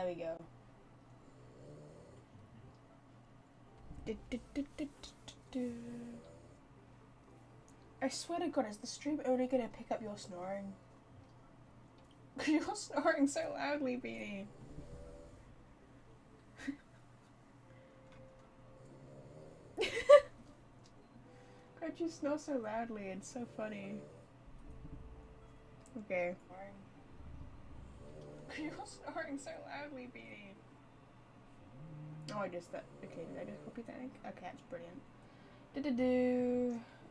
There we go. I swear to God, is the stream only gonna pick up your snoring? You're snoring so loudly, Beanie. God, you snore so loudly. It's so funny. Okay. You're snoring so loudly, Beanie. Oh, I just that. Okay, did I just copy that link? Okay, that's brilliant.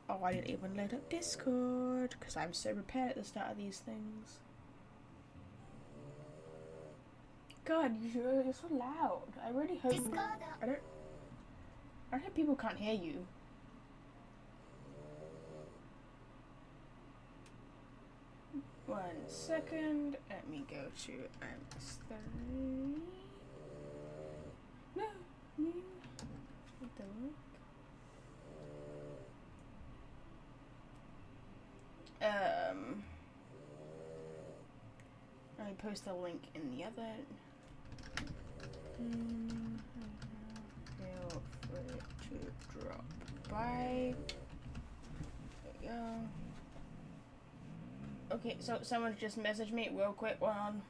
Oh, I didn't even load up Discord because I'm so prepared at the start of these things. God, you're so loud. I really hope. I hope people can't hear you. One second. Let me go to MS3. No, what the fuck? I post the link in the other. Feel free to drop by. There we go. Okay, so someone just messaged me real quick. One.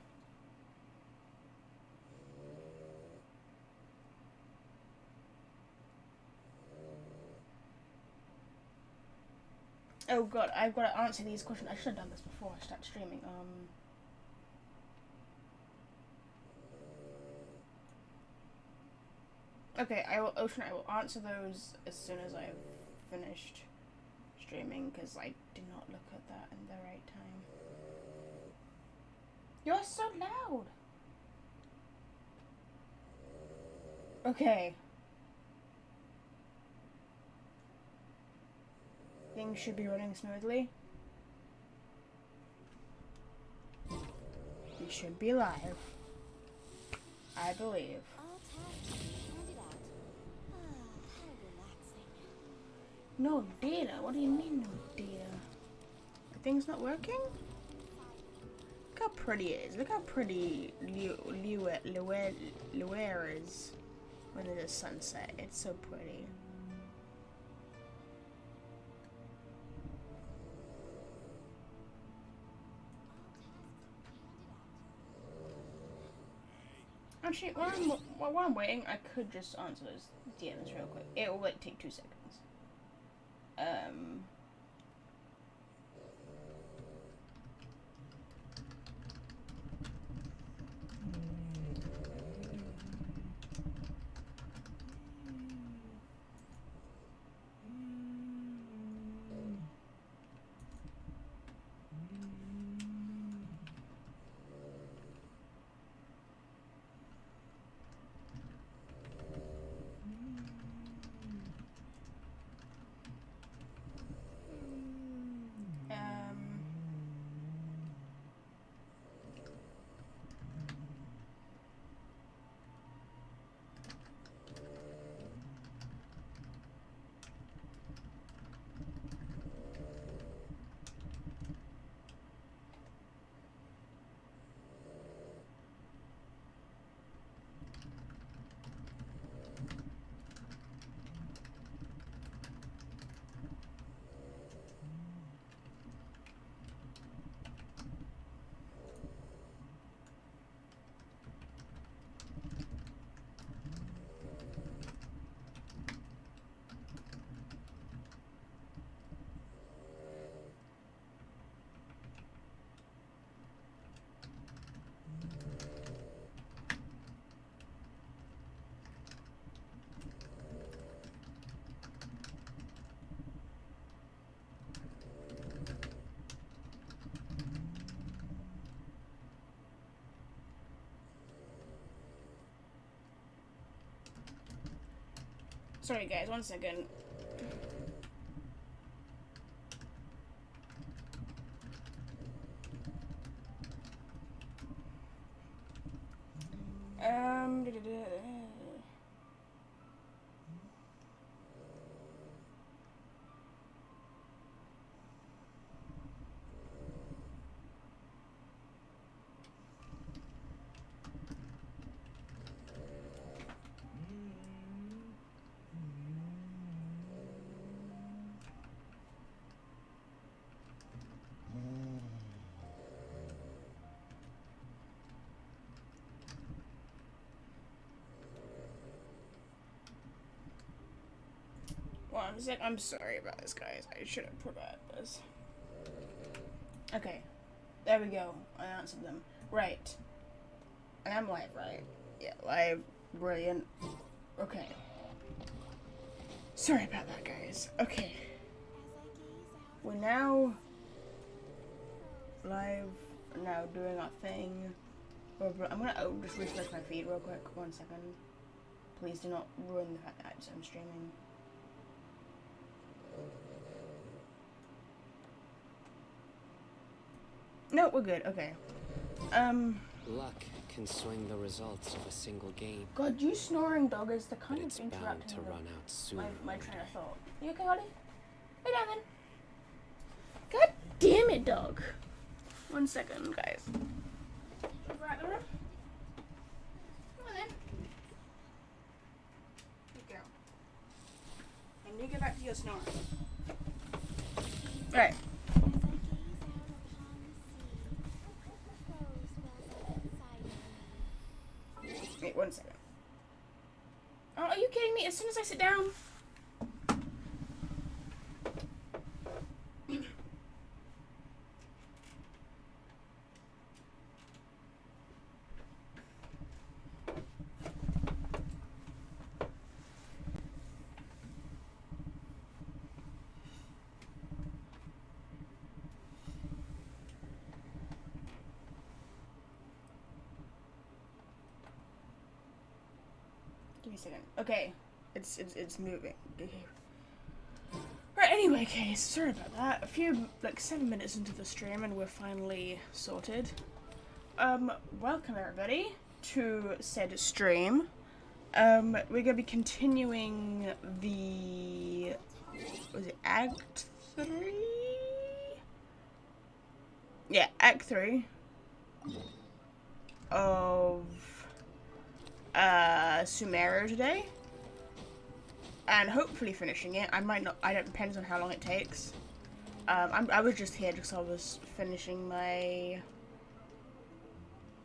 Oh God, I've got to answer these questions. I should have done this before I start streaming. Okay, Ocean, I will answer those as soon as I've finished streaming, because I did not look at that in the right time. You're so loud! Okay. Things should be running smoothly. We should be live. I believe. No data? What do you mean no data? Are things not working? Look how pretty it is. Look how pretty Luer is when there's a sunset. It's so pretty. Actually, while I'm waiting, I could just answer those DMs real quick. It will like take 2 seconds. Sorry guys, 1 second. One sec. I'm sorry about this, guys. I should have put this. Okay. There we go. I answered them. Right. I am live, right? Yeah, live. Brilliant. Okay. Sorry about that, guys. Okay. We're now live, now doing our thing. I'm gonna just refresh my feed real quick. 1 second. Please do not ruin the fact that I'm streaming. No, we're good. Okay. Luck can swing the results of a single game. God, you snoring dog is the kind But of it's bound to interrupting run out soon. my train of thought. You okay, Holly? Lay down then. God damn it, dog. 1 second, guys. Right the room. Come on then. You go. And you get back to your snoring. Alright. Wait 1 second. Oh, are you kidding me? As soon as I sit down. Give me a second. Okay, it's moving. Right. Anyway, okay. Sorry about that. A few 7 minutes into the stream, and we're finally sorted. Welcome everybody to said stream. We're gonna be continuing the Act 3? Yeah, Act 3 of Sumeru today, and hopefully finishing it. I might not. I don't. Depends on how long it takes. I was just here because I was finishing my.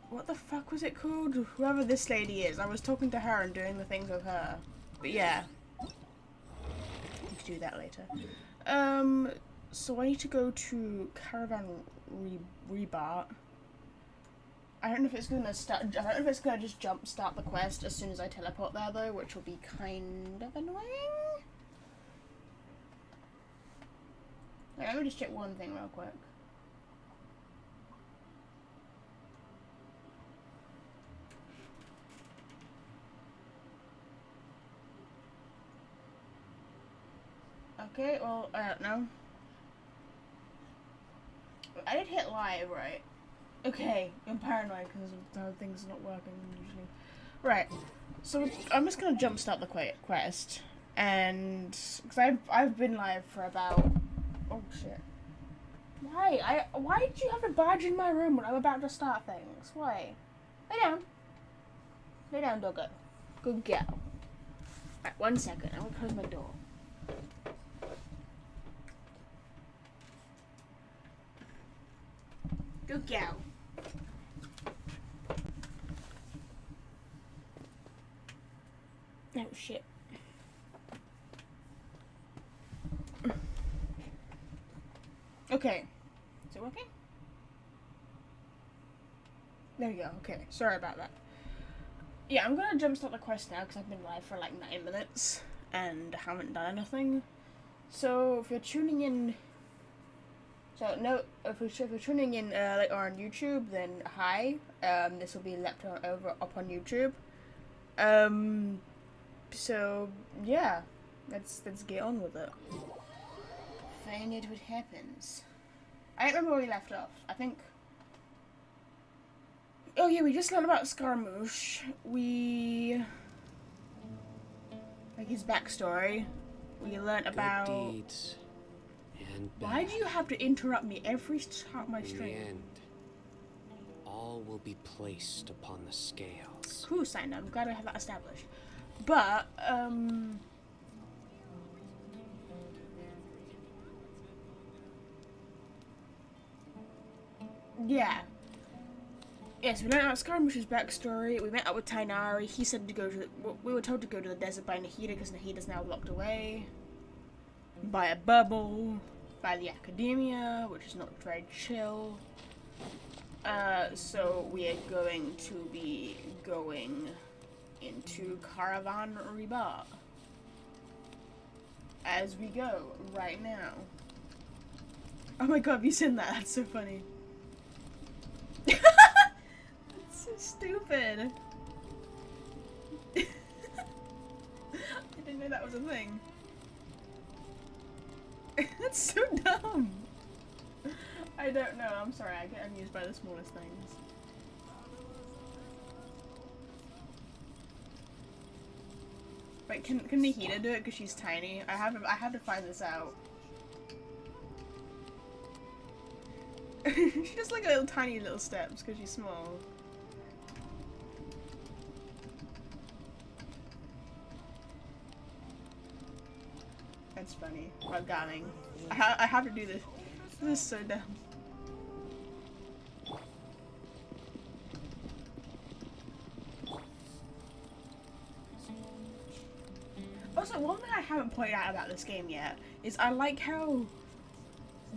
What the fuck was it called? Whoever this lady is. I was talking to her and doing the things with her. But yeah, we could do that later. So I need to go to Caravan Rebat. I don't know if it's gonna start. I don't know if it's gonna just jump start the quest as soon as I teleport there though, which will be kind of annoying. Wait, let me just check one thing real quick. Okay, well, I don't know. I did hit live, right? Okay, I'm paranoid because the thing's not working usually. Right, so I'm just gonna jumpstart the quest, and because I've been live for about shit. Why did you have to barge in my room when I'm about to start things? Why? Lay down, doggo. Good girl. Right, 1 second. I'm gonna close my door. Good girl. Oh shit. Okay. Is it working? There we go. Okay. Sorry about that. Yeah, I'm gonna jumpstart the quest now because I've been live for 9 minutes and haven't done anything. So if you're tuning in, if you're tuning in later on YouTube, then hi. This will be left up on YouTube. So yeah, let's get on with it. Find out what happens. I don't remember where we left off. I think. Oh yeah, we just learned about Scaramouche. His backstory. We learned about. Good deeds and bad. Why do you have to interrupt me every time my stream? In the end, all will be placed upon the scales. Cool, signed. I'm glad I have that established. But yeah. Yes, we learned about Scaramouche's backstory. We met up with Tainari. He said to go to. We were told to go to the desert by Nahida because Nahida's now locked away. Buy a bubble. Buy the academia, which is not very chill. So we are going to be going into Caravan Riba as we go right now. Oh my god, have you seen that? That's so funny. That's so stupid. I didn't know that was a thing. That's so dumb. I don't know. I'm sorry. I get amused by the smallest things. Wait, can Nihida do it? Because she's tiny. I have to find this out. She does like little tiny little steps because she's small. That's funny. Programming. I have to do this. This is so dumb. Also, one thing I haven't pointed out about this game yet is I like how,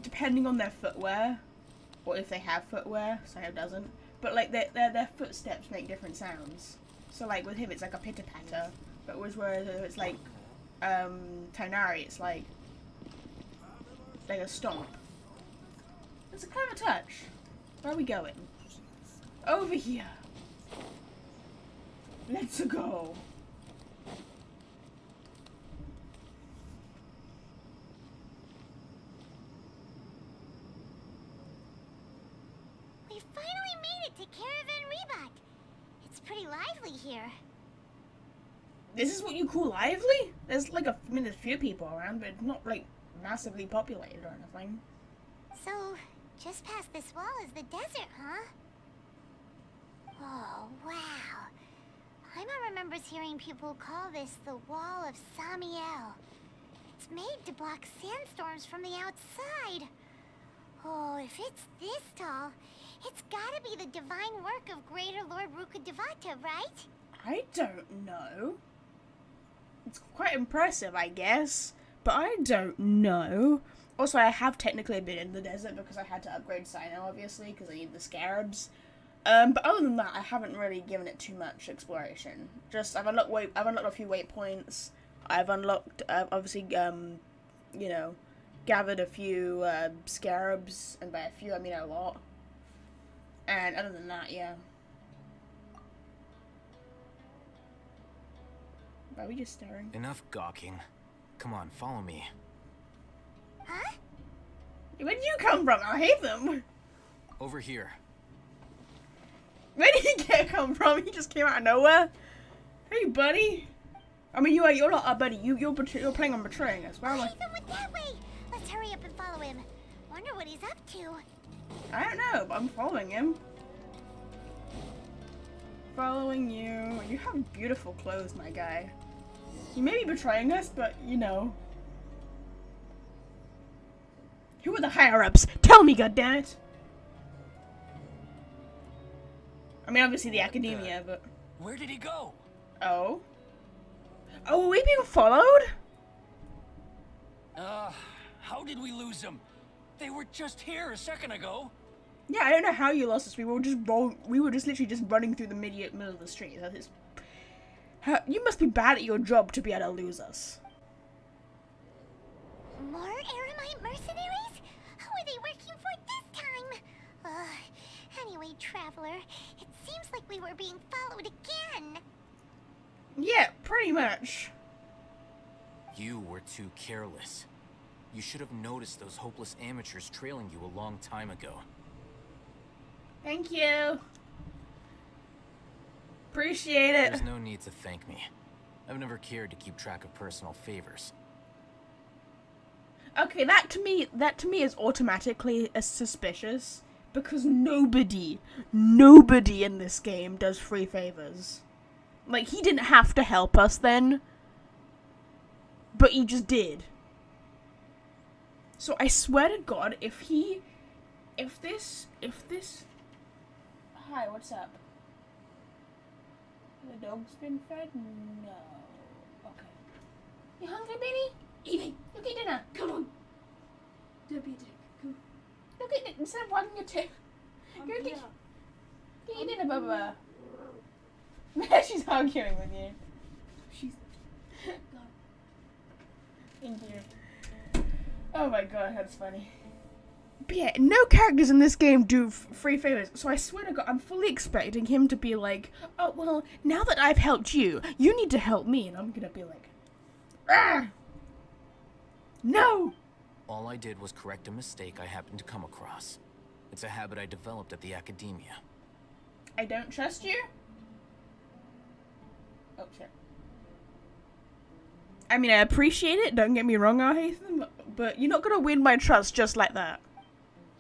depending on their footwear, or if they have footwear, Sayo doesn't, but like their footsteps make different sounds. So like with him it's like a pitter patter, but whereas it's like Tonari, it's like a stomp. It's a clever touch. Where are we going? Over here. Let's go. We finally made it to Caravan Rebot. It's pretty lively here. This is what you call lively? There's like there's a few people around, but it's not like massively populated or anything. So, just past this wall is the desert, huh? Oh, wow. Paimon remembers hearing people call this the Wall of Samiel. It's made to block sandstorms from the outside. Oh, if it's this tall, it's gotta be the divine work of Greater Lord Rukkhadevata, right? I don't know. It's quite impressive, I guess, but I don't know. Also, I have technically been in the desert because I had to upgrade Sino, obviously, because I need the scarabs. But other than that, I haven't really given it too much exploration. Just I've unlocked a few waypoints. I've unlocked, obviously, you know, gathered a few scarabs, and by a few I mean a lot. And other than that, yeah. Are we just staring? Enough gawking. Come on, follow me. Huh? Where did you come from? I hate them. Over here. Where did he come from? He just came out of nowhere. Hey, buddy. I mean, you're not a buddy. You're planning on betraying us. Where am I? Ethan went that way. Let's hurry up and follow him. Wonder what he's up to. I don't know, but I'm following him. Following you. You have beautiful clothes, my guy. You may be betraying us, but you know. Who are the higher-ups? Tell me, goddammit! I mean, obviously the academia, but... Where did he go? Oh? Oh, are we being followed? How did we lose him? They were just here a second ago. Yeah, I don't know how you lost us. We were literally just running through the middle of the street. That is... you must be bad at your job to be able to lose us. More Aramite mercenaries? Who are they working for this time? Anyway, Traveler, it seems like we were being followed again. Yeah, pretty much. You were too careless. You should have noticed those hopeless amateurs trailing you a long time ago. Thank you. Appreciate it. There's no need to thank me. I've never cared to keep track of personal favors. Okay, that to me is automatically suspicious because nobody in this game does free favors. Like, he didn't have to help us then, but he just did. So I swear to God, if this, hi, what's up? The dog's been fed? No. Okay. You hungry, baby? Evie, look at dinner. Come on. Don't be a dick. Come. Look at it instead of wagging your tail. Go get your dinner, Bubba. She's arguing with you. She's. God. Thank you. Oh my god, that's funny. But yeah, no characters in this game do free favors, so I swear to God, I'm fully expecting him to be like, oh, well, now that I've helped you, you need to help me, and I'm gonna be like, ah! No! All I did was correct a mistake I happened to come across. It's a habit I developed at the academia. I don't trust you? Oh, shit. I mean, I appreciate it, don't get me wrong, Alhaitham, but you're not gonna win my trust just like that.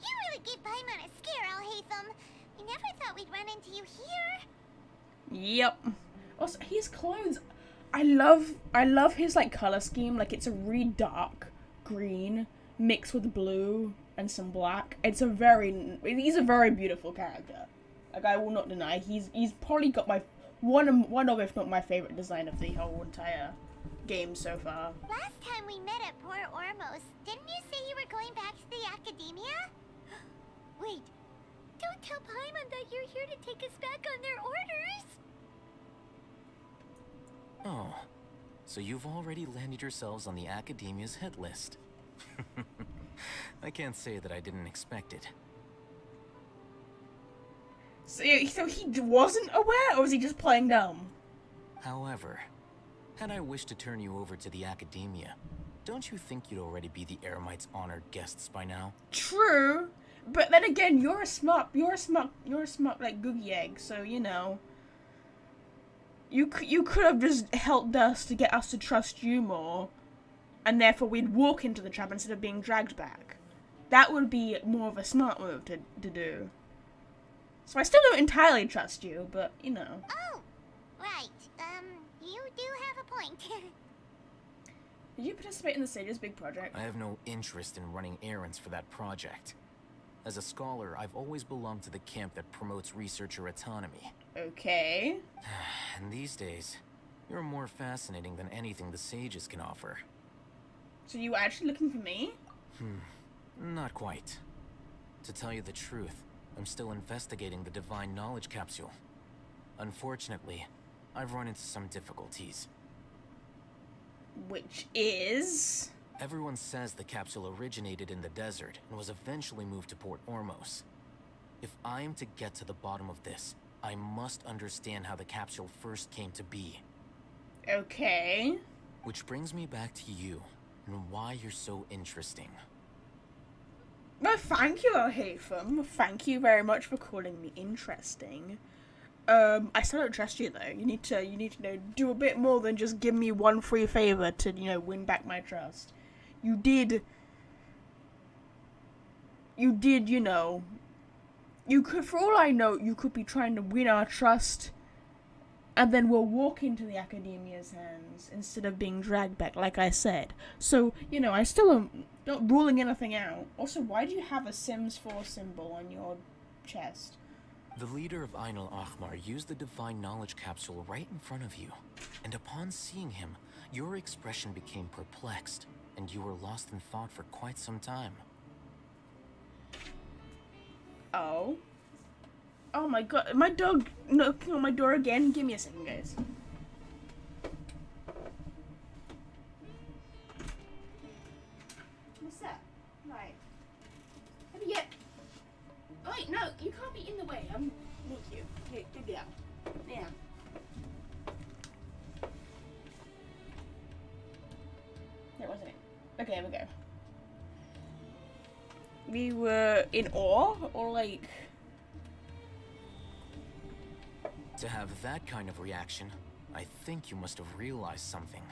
You really gave Paimon a scare, Alhaitham. I never thought we'd run into you here. Yep. Also, his clothes, I love his, like, color scheme. Like, it's a really dark green mixed with blue and some black. He's a very beautiful character. Like, I will not deny. He's probably got my, one of, if not my favorite design of the whole entire game so far. Last time we met at Port Ormos, didn't you say you were going back to the academia? Wait, don't tell Paimon that you're here to take us back on their orders. Oh, so you've already landed yourselves on the academia's hit list. I can't say that I didn't expect it. So he wasn't aware, or was he just playing dumb? However, had I wished to turn you over to the academia, don't you think you'd already be the Eremites' honored guests by now? True, but then again, you're a smart like Googie Egg, so you know. You could have just helped us to get us to trust you more, and therefore we'd walk into the trap instead of being dragged back. That would be more of a smart move to do. So I still don't entirely trust you, but you know. Oh, right. You do have a point. Did you participate in the Sage's big project? I have no interest in running errands for that project. As a scholar, I've always belonged to the camp that promotes researcher autonomy. Okay. And these days, you're more fascinating than anything the sages can offer. So you were actually looking for me? Not quite. To tell you the truth, I'm still investigating the Divine Knowledge Capsule. Unfortunately, I've run into some difficulties. Which is? Everyone says the capsule originated in the desert and was eventually moved to Port Ormos. If I am to get to the bottom of this, I must understand how the capsule first came to be. Okay. Which brings me back to you, and why you're so interesting. Well, thank you, Alhaitham. Thank you very much for calling me interesting. I still don't trust you though. You need to, do a bit more than just give me one free favor to, win back my trust. You did, you could, for all I know, you could be trying to win our trust, and then we'll walk into the academia's hands instead of being dragged back, like I said. So, I still am not ruling anything out. Also, why do you have a Sims 4 symbol on your chest? The leader of Ainul Ahmar used the Divine Knowledge Capsule right in front of you, and upon seeing him, your expression became perplexed, and you were lost in thought for quite some time. Oh. Oh my god, my dog knocking on my door again? Give me a second, guys. What's that? Right. Have you get... Oh wait, no, you can't be in the way. Thank you. Get out. Yeah. There wasn't it. Okay, here we go. We were in awe, or like... To have that kind of reaction, I think you must have realized something.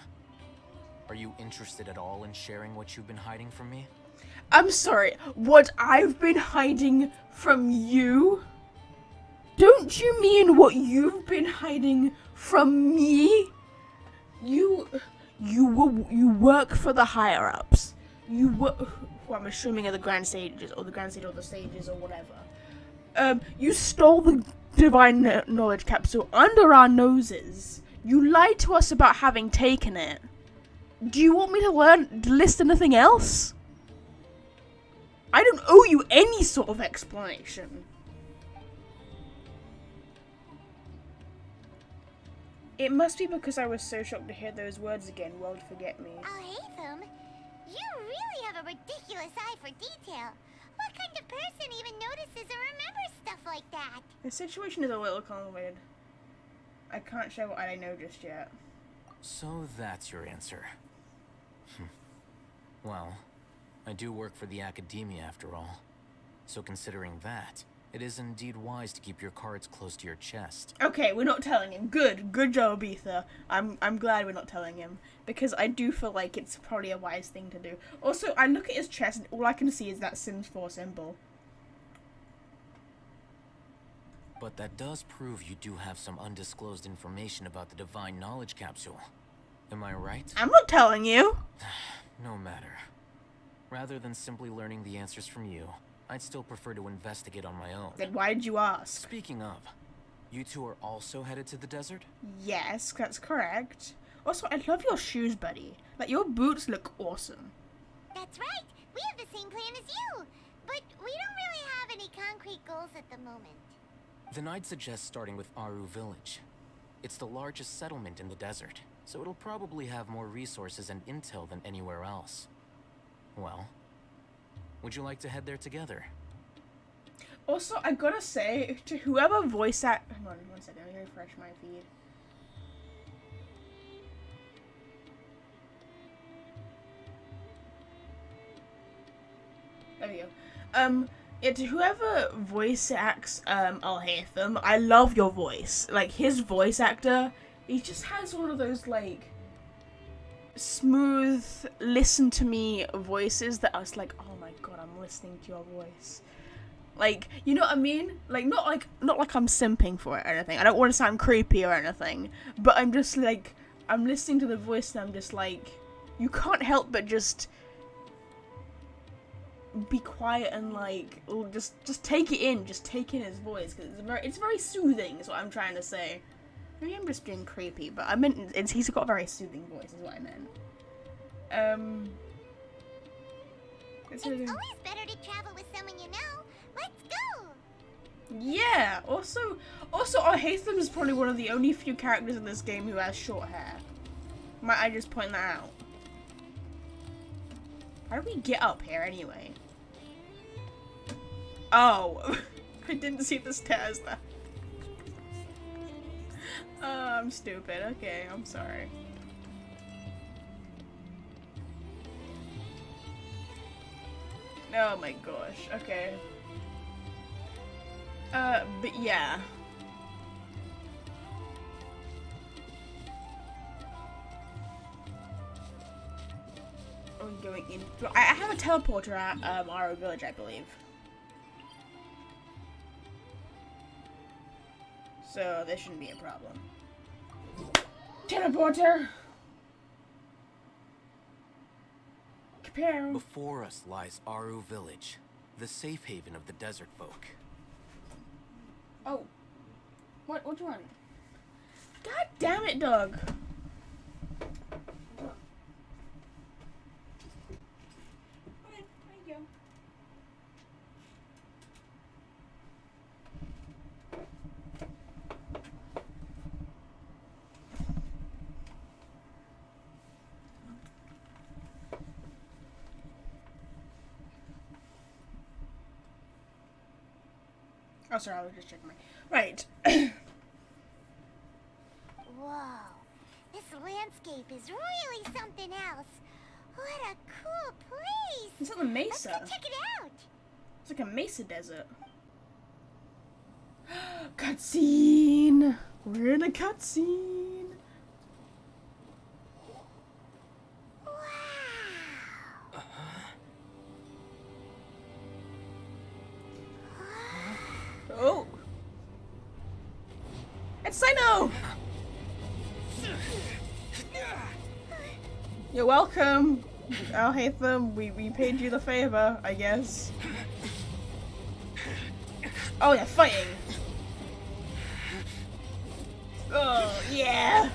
Are you interested at all in sharing what you've been hiding from me? I'm sorry, what I've been hiding from you? Don't you mean what you've been hiding from me? You work for the higher-ups. Who I'm assuming are the Grand Sages, or the Grand Sage, or the Sages, or whatever. You stole the Divine Knowledge Capsule under our noses. You lied to us about having taken it. Do you want me to list anything else? I don't owe you any sort of explanation. It must be because I was so shocked to hear those words again. World forget me. Alhaitham, you really have a ridiculous eye for detail. What kind of person even notices or remembers stuff like that? The situation is a little complicated. I can't share what I know just yet. So that's your answer. Well, I do work for the academia after all. So considering that, it is indeed wise to keep your cards close to your chest. Okay, we're not telling him. Good job, Ether. I'm glad we're not telling him, because I do feel like it's probably a wise thing to do. Also, I look at his chest and all I can see is that Sims 4 symbol. But that does prove you do have some undisclosed information about the Divine Knowledge Capsule. Am I right? I'm not telling you. No matter. Rather than simply learning the answers from you, I'd still prefer to investigate on my own. Then why did you ask? Speaking of, you two are also headed to the desert? Yes, that's correct. Also, I love your shoes, buddy. Like, your boots look awesome. That's right. We have the same plan as you. But we don't really have any concrete goals at the moment. Then I'd suggest starting with Aru Village. It's the largest settlement in the desert, so it'll probably have more resources and intel than anywhere else. Well, would you like to head there together? Also, I gotta say, to whoever voice act... Hang on 1 second, let me refresh my feed. There we go. Yeah, to whoever voice acts, Alhaitham, I love your voice. Like, his voice actor, he just has one of those, like, smooth, listen-to-me voices that I was like, oh my god, I'm listening to your voice. Like, you know what I mean? Like, not like I'm simping for it or anything. I don't want to sound creepy or anything. But I'm just, like, I'm listening to the voice and I'm just like, you can't help but just be quiet and like just take it in, just take in his voice, because it's very soothing is what I'm trying to say. Maybe I'm just being creepy, but I meant he's got a very soothing voice is what I meant. It's always better to travel with someone you know. Let's go. Yeah, also Alhaitham is probably one of the only few characters in this game who has short hair. Might I just point that out? How do we get up here anyway? Oh, I didn't see the stairs there. Oh, I'm stupid. Okay, I'm sorry. Oh my gosh, okay. But yeah. I'm going in. I have a teleporter at Aru Village, I believe. So this shouldn't be a problem. Teleporter! Compare. Before us lies Aru Village, the safe haven of the desert folk. Oh. What do you want? God damn it, Doug. Okay, thank you. Oh, sorry, I was just checking my... Right. Whoa. This landscape is really something else. What a cool place. It's like a mesa. Let's go check it out. It's like a mesa desert. Cutscene! We're in a cutscene! Wow. Oh! It's Sino! You're welcome! Alhaitham, we paid you the favor, I guess. Oh, they're fighting! Oh, yeah!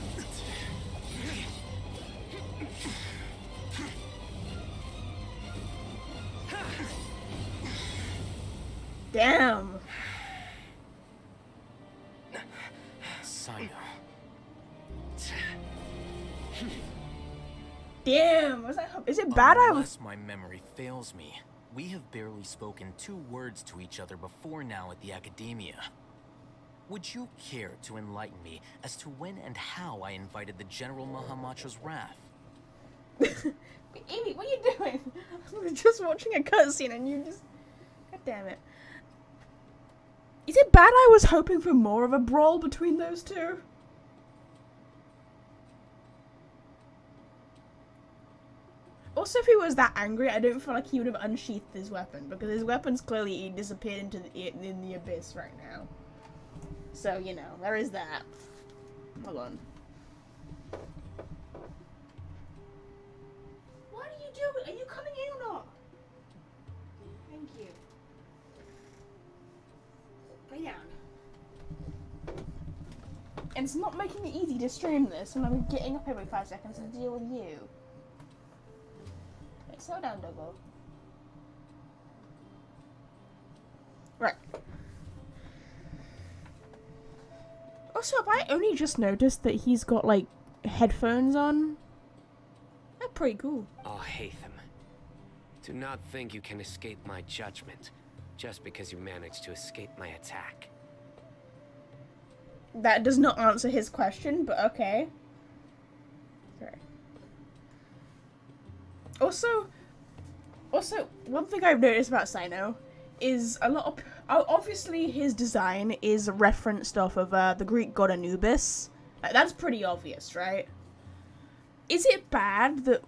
Damn, was that, is it bad? Unless my memory fails me, we have barely spoken 2 words to each other before now at the Academia. Would you care to enlighten me as to when and how I invited the General Mahamatra's wrath? Amy, what are you doing? I was just watching a cutscene and you just... God damn it. Is it bad I was hoping for more of a brawl between those two? Also, if he was that angry, I don't feel like he would have unsheathed his weapon, because his weapon's clearly disappeared into in the abyss right now. So, you know, there is that. Hold on. What are you doing? Are you coming in or not? Thank you. Lay down. And it's not making it easy to stream this when I'm getting up every 5 seconds to deal with you. Okay, slow down, Doggo. Right. Also, have I only just noticed that he's got, like, headphones on? They're pretty cool. Oh, Hatham. Do not think you can escape my judgment just because you managed to escape my attack. That does not answer his question, but okay. Sorry. Also, one thing I've noticed about Sino is a lot of... Obviously, his design is referenced off of the Greek god Anubis. Like, that's pretty obvious, right? Is it bad that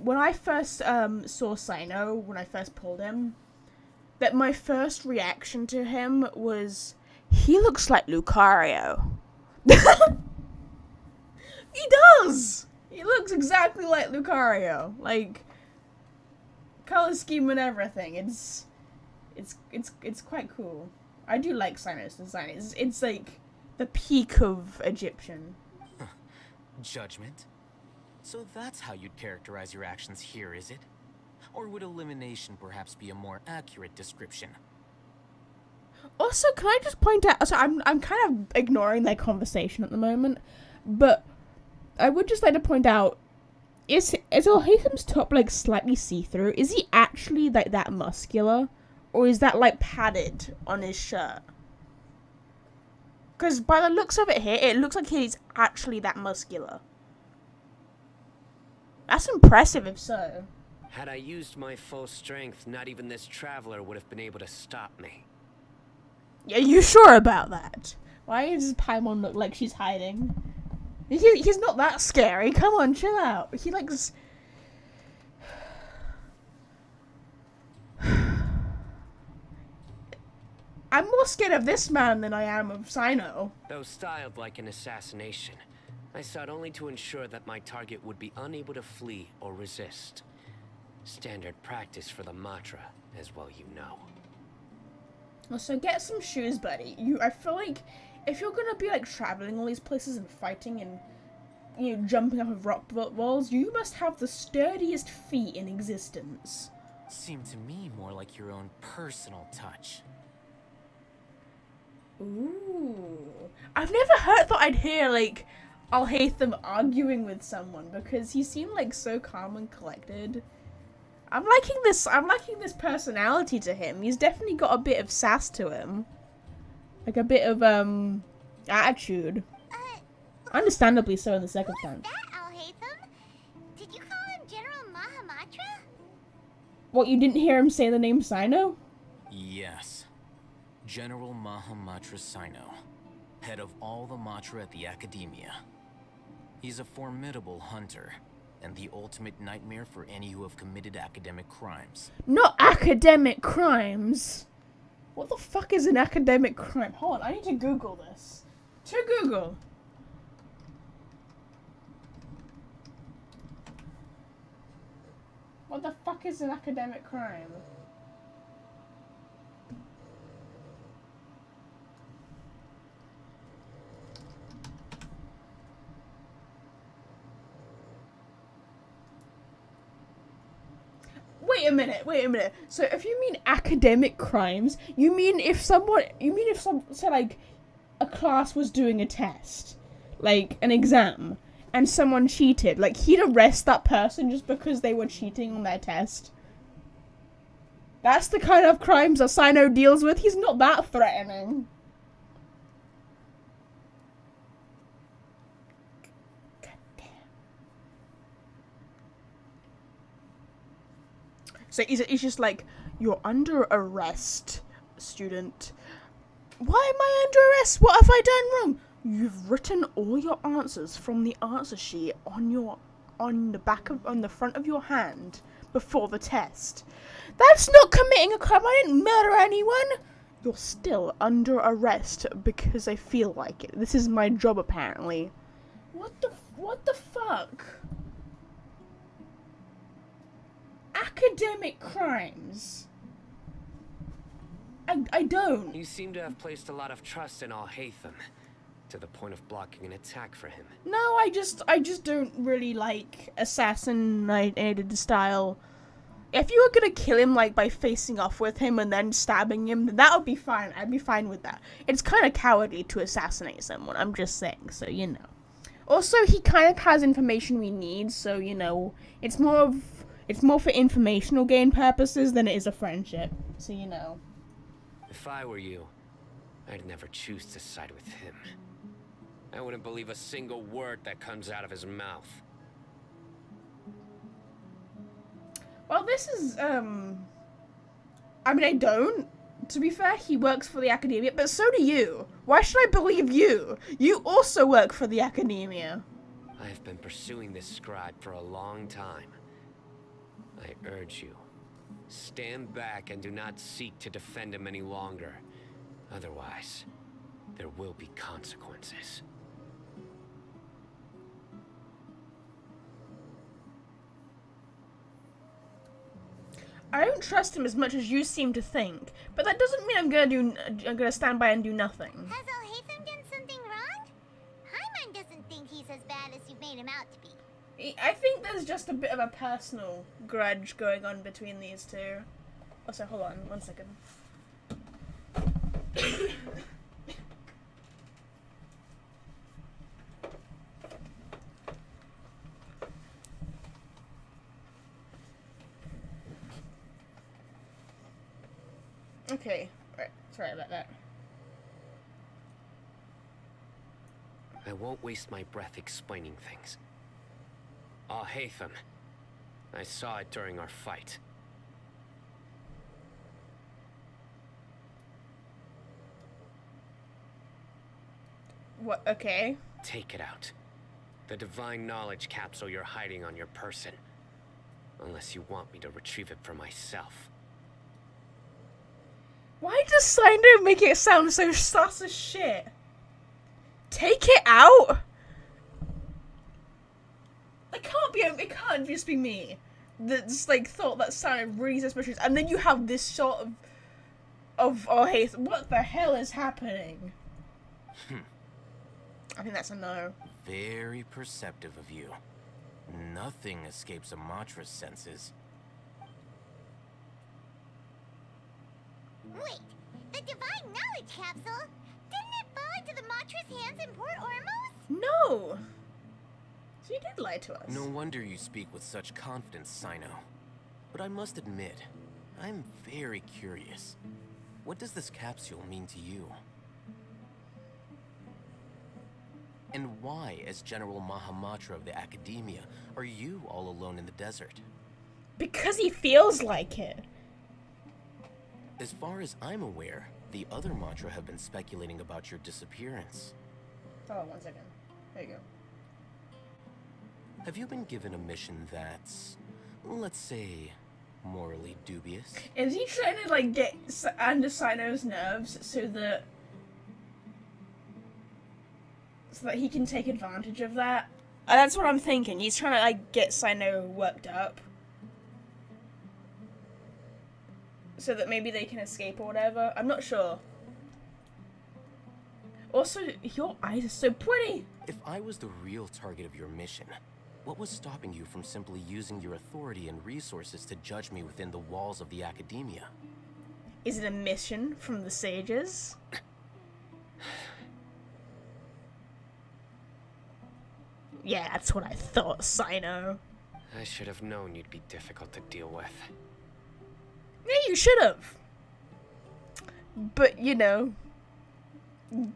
when I first saw Sino, when I first pulled him, that my first reaction to him was, he looks like Lucario. He does! He looks exactly like Lucario. Like, color scheme and everything. It's quite cool. I do like Sino's design. It's like the peak of Egyptian. Judgment? So that's how you'd characterize your actions here, is it? Or would elimination perhaps be a more accurate description? Also, can I just point out, so I'm kind of ignoring their conversation at the moment, but I would just like to point out, is Al-Haytham's top, like, slightly see-through? Is he actually, like, that muscular? Or is that, like, padded on his shirt? Because by the looks of it here, it looks like he's actually that muscular. That's impressive if so. Had I used my full strength, not even this traveler would have been able to stop me. Are you sure about that? Why does Paimon look like she's hiding? He's not that scary. Come on, chill out. He likes... I'm more scared of this man than I am of Sino. Though styled like an assassination, I sought only to ensure that my target would be unable to flee or resist. Standard practice for the Matra, as well you know. Well, so get some shoes, buddy. I feel like if you're gonna be like traveling all these places and fighting and, you know, jumping off of rock walls, you must have the sturdiest feet in existence. Seemed to me more like your own personal touch. Ooh. I've never thought I'd hear, like, Al-Haytham arguing with someone, because he seemed, like, so calm and collected. I'm liking this personality to him. He's definitely got a bit of sass to him. Like, a bit of, attitude. Understandably so in the circumstance. Who is that, Al-Haytham? Did you call him General Mahamatra? What, you didn't hear him say the name Sino? Yes. General Mahamatra Sino, head of all the Matra at the Academia. He's a formidable hunter, and the ultimate nightmare for any who have committed academic crimes. Not academic crimes! What the fuck is an academic crime? Hold on, I need to Google this. To Google. What the fuck is an academic crime? Wait a minute. So if you mean academic crimes, you mean if like a class was doing a test, like an exam, and someone cheated, like, he'd arrest that person just because they were cheating on their test. That's the kind of crimes Asino deals with. He's not that threatening. God damn. So he's just like, you're under arrest, student. Why am I under arrest? What have I done wrong? You've written all your answers from the answer sheet on the front of your hand before the test. That's not committing a crime. I didn't murder anyone. You're still under arrest because I feel like it. This is my job, apparently. What the fuck? Academic crimes. I don't. You seem to have placed a lot of trust in Alhaitham, to the point of blocking an attack for him. No, I just don't really like assassinated style. If you were gonna kill him, like, by facing off with him and then stabbing him, then that would be fine. I'd be fine with that. It's kind of cowardly to assassinate someone, I'm just saying, so, you know. Also, he kind of has information we need, so, you know, it's more for informational gain purposes than it is a friendship, so, you know. If I were you, I'd never choose to side with him. I wouldn't believe a single word that comes out of his mouth. Well, this is, I mean, I don't. To be fair, he works for the academia, but so do you. Why should I believe you? You also work for the academia. I have been pursuing this scribe for a long time. I urge you, stand back and do not seek to defend him any longer. Otherwise, there will be consequences. I don't trust him as much as you seem to think, but that doesn't mean I'm gonna stand by and do nothing. Has Alhaitham done something wrong? Hyman doesn't think he's as bad as you've made him out to be. I think there's just a bit of a personal grudge going on between these two. Also, hold on, 1 second. Okay, right, sorry about that. I won't waste my breath explaining things. Alhaitham, I saw it during our fight. What, okay. Take it out. The divine knowledge capsule you're hiding on your person. Unless you want me to retrieve it for myself. Why does Sindo make it sound so sus as shit? Take it out? It can't just be me that's like thought that sounded really suspicious, and then you have this sort of oh hey, what the hell is happening? I think that's a no. Very perceptive of you. Nothing escapes a Matra's senses. Wait, the divine knowledge capsule? Didn't it fall into the Matra's hands in Port Ormos? No! So you did lie to us. No wonder you speak with such confidence, Sino. But I must admit, I'm very curious. What does this capsule mean to you? And why, as General Mahamatra of the Academia, are you all alone in the desert? Because he feels like it. As far as I'm aware, the other Matra have been speculating about your disappearance. Oh, 1 second. There you go. Have you been given a mission that's, let's say, morally dubious? Is he trying to, like, get under Sino's nerves so that he can take advantage of that? That's what I'm thinking. He's trying to, like, get Sino worked up. So that maybe they can escape or whatever. I'm not sure. Also, your eyes are so pretty! If I was the real target of your mission, what was stopping you from simply using your authority and resources to judge me within the walls of the Academia? Is it a mission from the sages? Yeah, that's what I thought, Sino. I should have known you'd be difficult to deal with. Yeah, you should have. But, you know,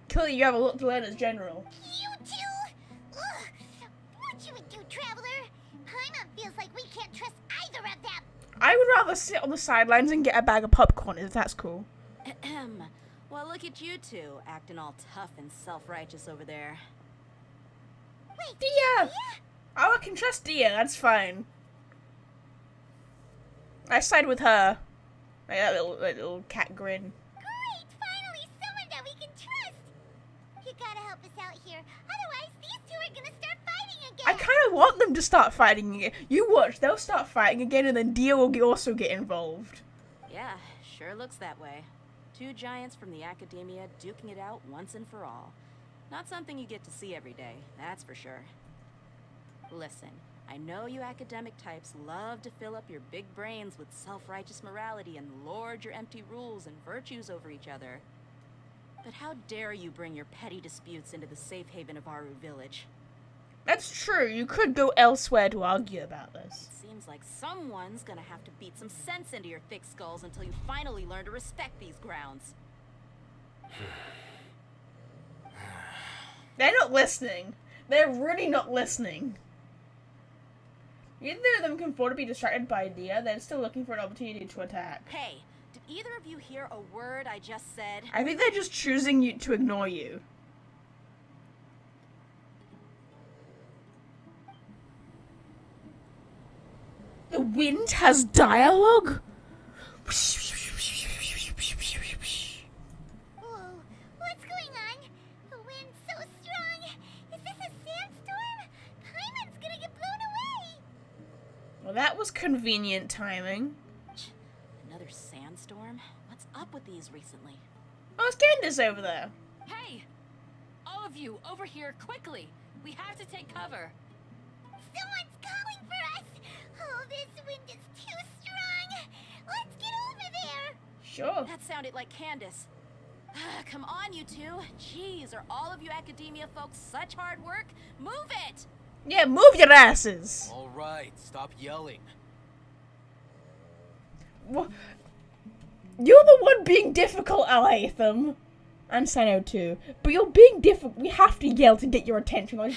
clearly you have a lot to learn as General. You two? Ugh. What you would do, Traveler? Paimon feels like we can't trust either of them. I would rather sit on the sidelines and get a bag of popcorn, if that's cool. Ahem. Well, look at you two, acting all tough and self-righteous over there. Wait, Dia! Oh, I can trust Dia, that's fine. I side with her. Like that little cat grin. great! Finally, someone that we can trust. You gotta help us out here. Otherwise, these two are gonna start fighting again. I kind of want them to start fighting again. You watch, they'll start fighting again and then Dia will also get involved. Yeah, sure looks that way. Two giants from the academia duking it out once and for all. Not something you get to see every day, that's for sure. Listen, I know you academic types love to fill up your big brains with self-righteous morality and lord your empty rules and virtues over each other. But how dare you bring your petty disputes into the safe haven of Aru Village? That's true, you could go elsewhere to argue about this. Seems like someone's gonna have to beat some sense into your thick skulls until you finally learn to respect these grounds. They're not listening. They're really not listening. Neither of them can afford to be distracted by Dia. They're still looking for an opportunity to attack. Hey, did either of you hear a word I just said? I think they're just choosing you to ignore you. The wind has dialogue? Whoa, what's going on? The wind's so strong. Is this a sandstorm? Paimon's gonna get blown away. Well, that was convenient timing. Another sandstorm? What's up with these recently? Oh, it's Candace over there. Hey! All of you, over here, quickly! We have to take cover. Someone's calling for us. Oh, this wind is too strong. Let's get over there. Sure. That sounded like Candace. Come on, you two. Jeez, are all of you academia folks such hard work? Move it! Yeah, move your asses. All right, stop yelling. Wha- You're the one being difficult, Alatham. And Sino too. But you're being difficult. We have to yell to get your attention. Like,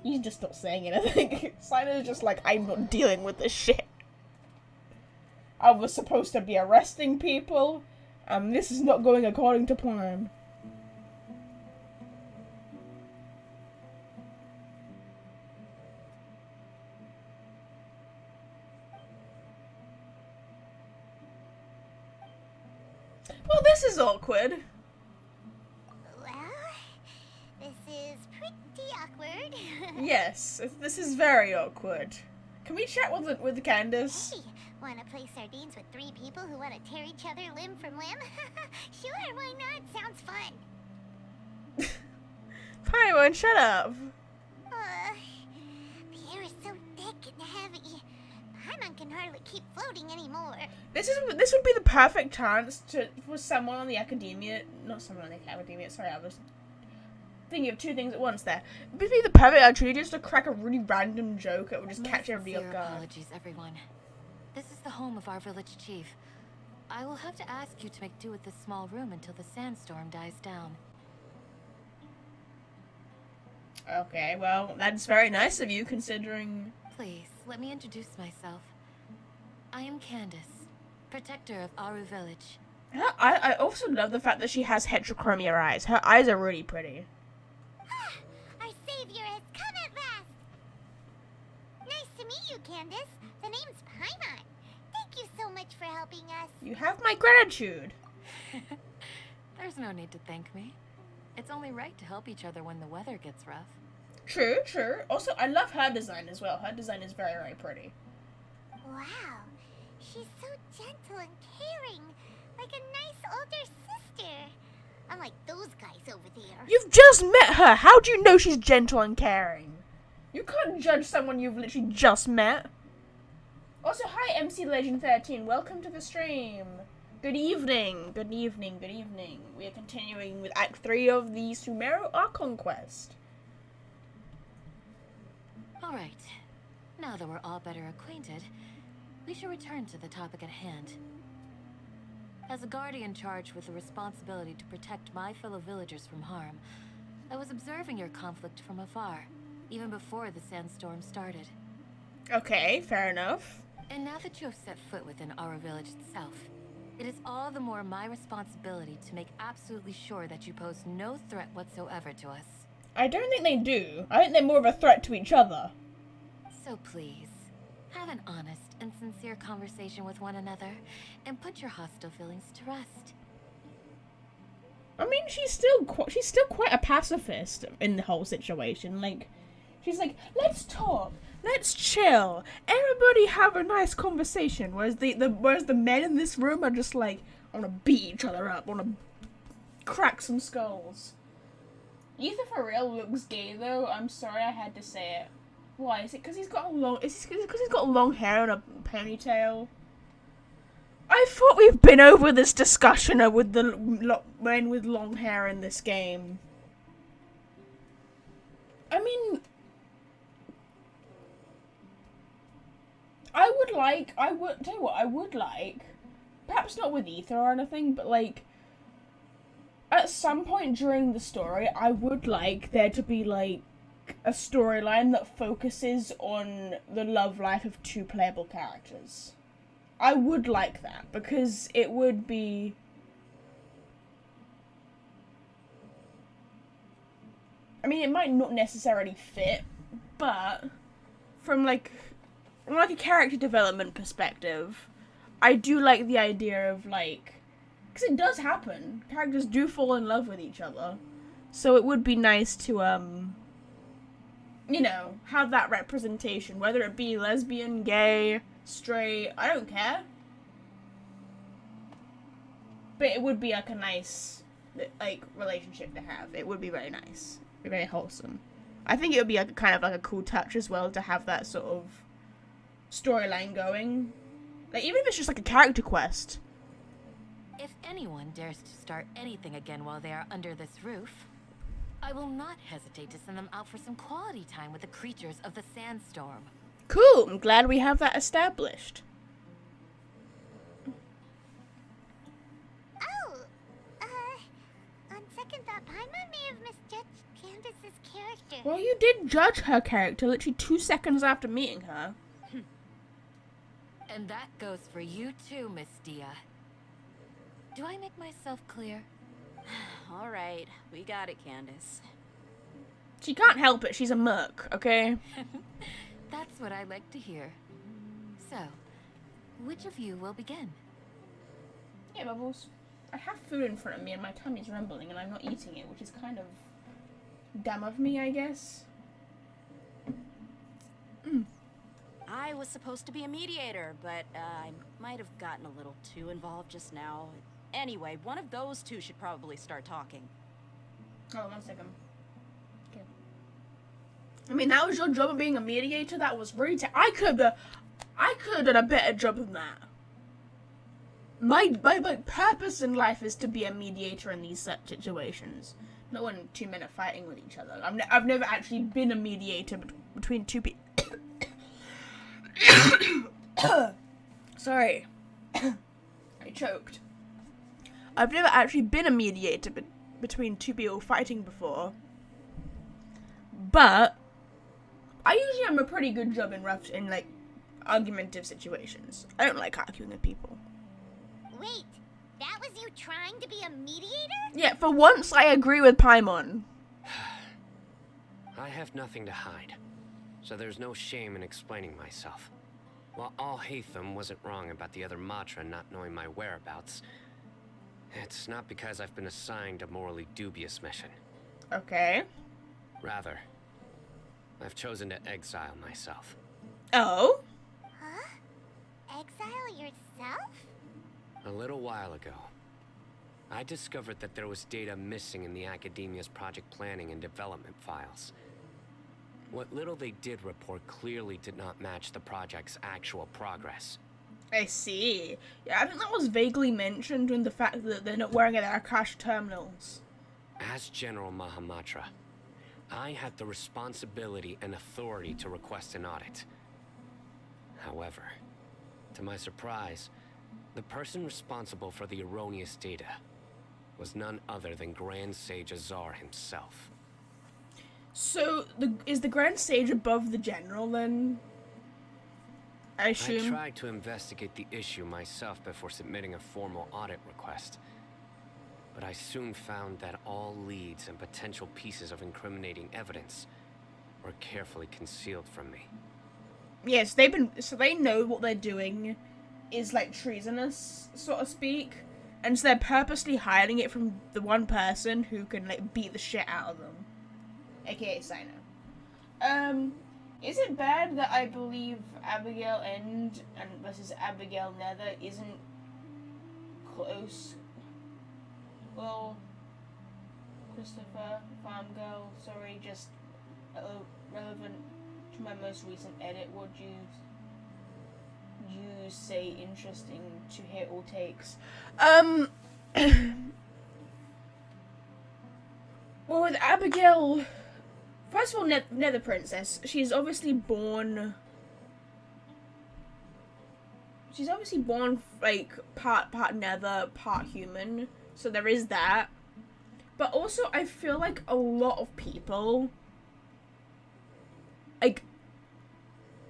he's just not saying anything. Sino's just like, I'm not dealing with this shit. I was supposed to be arresting people, and this is not going according to plan. Well, this is awkward. Well, this is pretty awkward. Yes, this is very awkward. Can we chat with the Candace? Hey, wanna play sardines with three people who wanna tear each other limb from limb? Sure, why not? Sounds fun. Paimon, shut up. The air is so thick and heavy. Paimon can hardly keep floating anymore. This would be the perfect chance for someone on the academia, not someone on the academia. Sorry, I was thinking of two things at once there. It would be the perfect opportunity just to crack a really random joke that would just catch everybody off guard. Apologies, everyone. This is the home of our village chief. I will have to ask you to make do with this small room until the sandstorm dies down. Okay, well, that's very nice of you, considering... Please, let me introduce myself. I am Candace, protector of Aru Village. I also love the fact that she has heterochromia eyes. Her eyes are really pretty. Our savior has come at last. Nice to meet you, Candace. The name's Paimon. Thank you so much for helping us. You have my gratitude. There's no need to thank me. It's only right to help each other when the weather gets rough. True, true. Also, I love her design as well. Her design is very, very pretty. Wow, she's so gentle and caring, like a nice older sister. Unlike those guys over there. You've just met her. How do you know she's gentle and caring? You can't judge someone you've literally just met. Also, hi MC Legend 13. Welcome to the stream. Good evening. Good evening. Good evening. We are continuing with Act 3 of the Sumeru Archon quest. Alright. Now that we're all better acquainted, we should return to the topic at hand. As a guardian charged with the responsibility to protect my fellow villagers from harm, I was observing your conflict from afar, even before the sandstorm started. Okay, fair enough. And now that you have set foot within our village itself, it is all the more my responsibility to make absolutely sure that you pose no threat whatsoever to us. I don't think they do. I think they're more of a threat to each other. So please, have an honest and sincere conversation with one another, and put your hostile feelings to rest. I mean, she's still quite a pacifist in the whole situation. Like, she's like, let's talk, let's chill, everybody have a nice conversation. Whereas the men in this room are just like, I want to beat each other up, I want to crack some skulls. Ether for real looks gay though. I'm sorry I had to say it. Why? Is it because he's got long? Is it because he's got long hair and a ponytail? I thought we've been over this discussion with the men with long hair in this game. I mean, I would like, perhaps not with Ether or anything, but like, at some point during the story, I would like there to be like a storyline that focuses on the love life of two playable characters. I would like that, because it would be... I mean, it might not necessarily fit, but from like a character development perspective, I do like the idea of like... Because it does happen. Characters do fall in love with each other. So it would be nice to, you know, have that representation, whether it be lesbian, gay, straight, I don't care. But it would be like a nice, like, relationship to have. It would be very nice. Be very wholesome. I think it would be like kind of like a cool touch as well to have that sort of storyline going. Like, even if it's just like a character quest. If anyone dares to start anything again while they are under this roof, I will not hesitate to send them out for some quality time with the creatures of the sandstorm. Cool, I'm glad we have that established. Oh, on second thought, Paimon may have misjudged Candace's character. Well, you did judge her character literally 2 seconds after meeting her. And that goes for you too, Miss Dia. Do I make myself clear? All right, we got it, Candace. She can't help it, she's a merc, okay? That's what I like to hear. So, which of you will begin? Yeah, Bubbles. I have food in front of me and my tummy's rumbling and I'm not eating it, which is kind of dumb of me, I guess. I was supposed to be a mediator, but I might have gotten a little too involved just now. Anyway, one of those two should probably start talking. Oh, 1 second. Okay. I mean, that was your job of being a mediator. That was really I could have done a better job than that. My purpose in life is to be a mediator in these such situations. Not when two men are fighting with each other. I've never actually been a mediator between two people. Sorry. I choked. I've never actually been a mediator between two people fighting before. But I usually am a pretty good job in like argumentative situations. I don't like arguing with people. Wait, that was you trying to be a mediator? Yeah, for once I agree with Paimon. I have nothing to hide, so there's no shame in explaining myself. While Al-Haytham wasn't wrong about the other Matra not knowing my whereabouts, it's not because I've been assigned a morally dubious mission. Okay. Rather, I've chosen to exile myself. Oh? Huh? Exile yourself? A little while ago, I discovered that there was data missing in the Academia's project planning and development files. What little they did report clearly did not match the project's actual progress. I see. Yeah, I think that was vaguely mentioned in the fact that they're not wearing their cash terminals. As General Mahamatra, I had the responsibility and authority to request an audit. However, to my surprise, the person responsible for the erroneous data was none other than Grand Sage Azar himself. So, is the Grand Sage above the General, then? I assume? I tried to investigate the issue myself before submitting a formal audit request. But I soon found that all leads and potential pieces of incriminating evidence were carefully concealed from me. Yes, so they know what they're doing is, like, treasonous, so to speak. And so they're purposely hiding it from the one person who can, like, beat the shit out of them. AKA Sino. Is it bad that I believe Abigail End and versus Abigail Nether isn't close? Well, Christopher, Farm Girl, sorry, just relevant to my most recent edit. Would you say interesting to hear all takes? Well, with Abigail, first of all, Nether Princess, she's obviously born, like, part Nether, part human, so there is that. But also, I feel like a lot of people, like,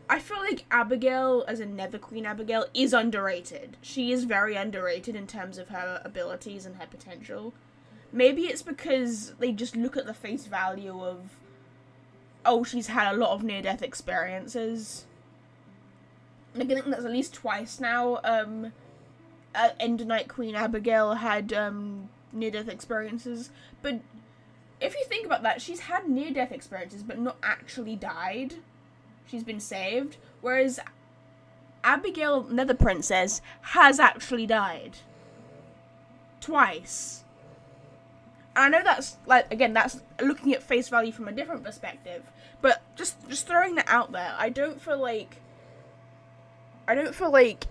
I feel like Abigail, as a Nether Queen Abigail, is underrated. She is very underrated in terms of her abilities and her potential. Maybe it's because they just look at the face value of, oh, she's had a lot of near-death experiences. Like, I think that's at least twice now. Endernight Queen Abigail had near-death experiences. But if you think about that, she's had near-death experiences, but not actually died. She's been saved. Whereas Abigail, Nether Princess, has actually died. Twice. I know that's, like, again, that's looking at face value from a different perspective, but just throwing that out there, I don't feel like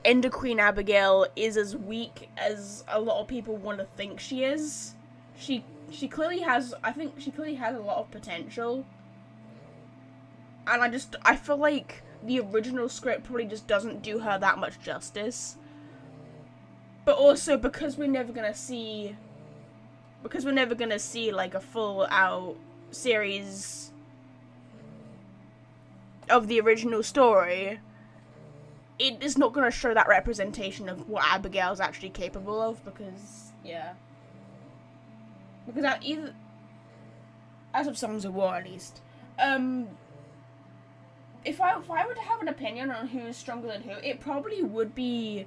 Ender Queen Abigail is as weak as a lot of people want to think she is. She clearly has, I think she clearly has a lot of potential, and I feel like the original script probably just doesn't do her that much justice. But also, because we're never gonna see, like, a full-out series of the original story, it is not going to show that representation of what Abigail's actually capable of, because, yeah. Because as of Songs of War, at least, if I were to have an opinion on who is stronger than who, it probably would be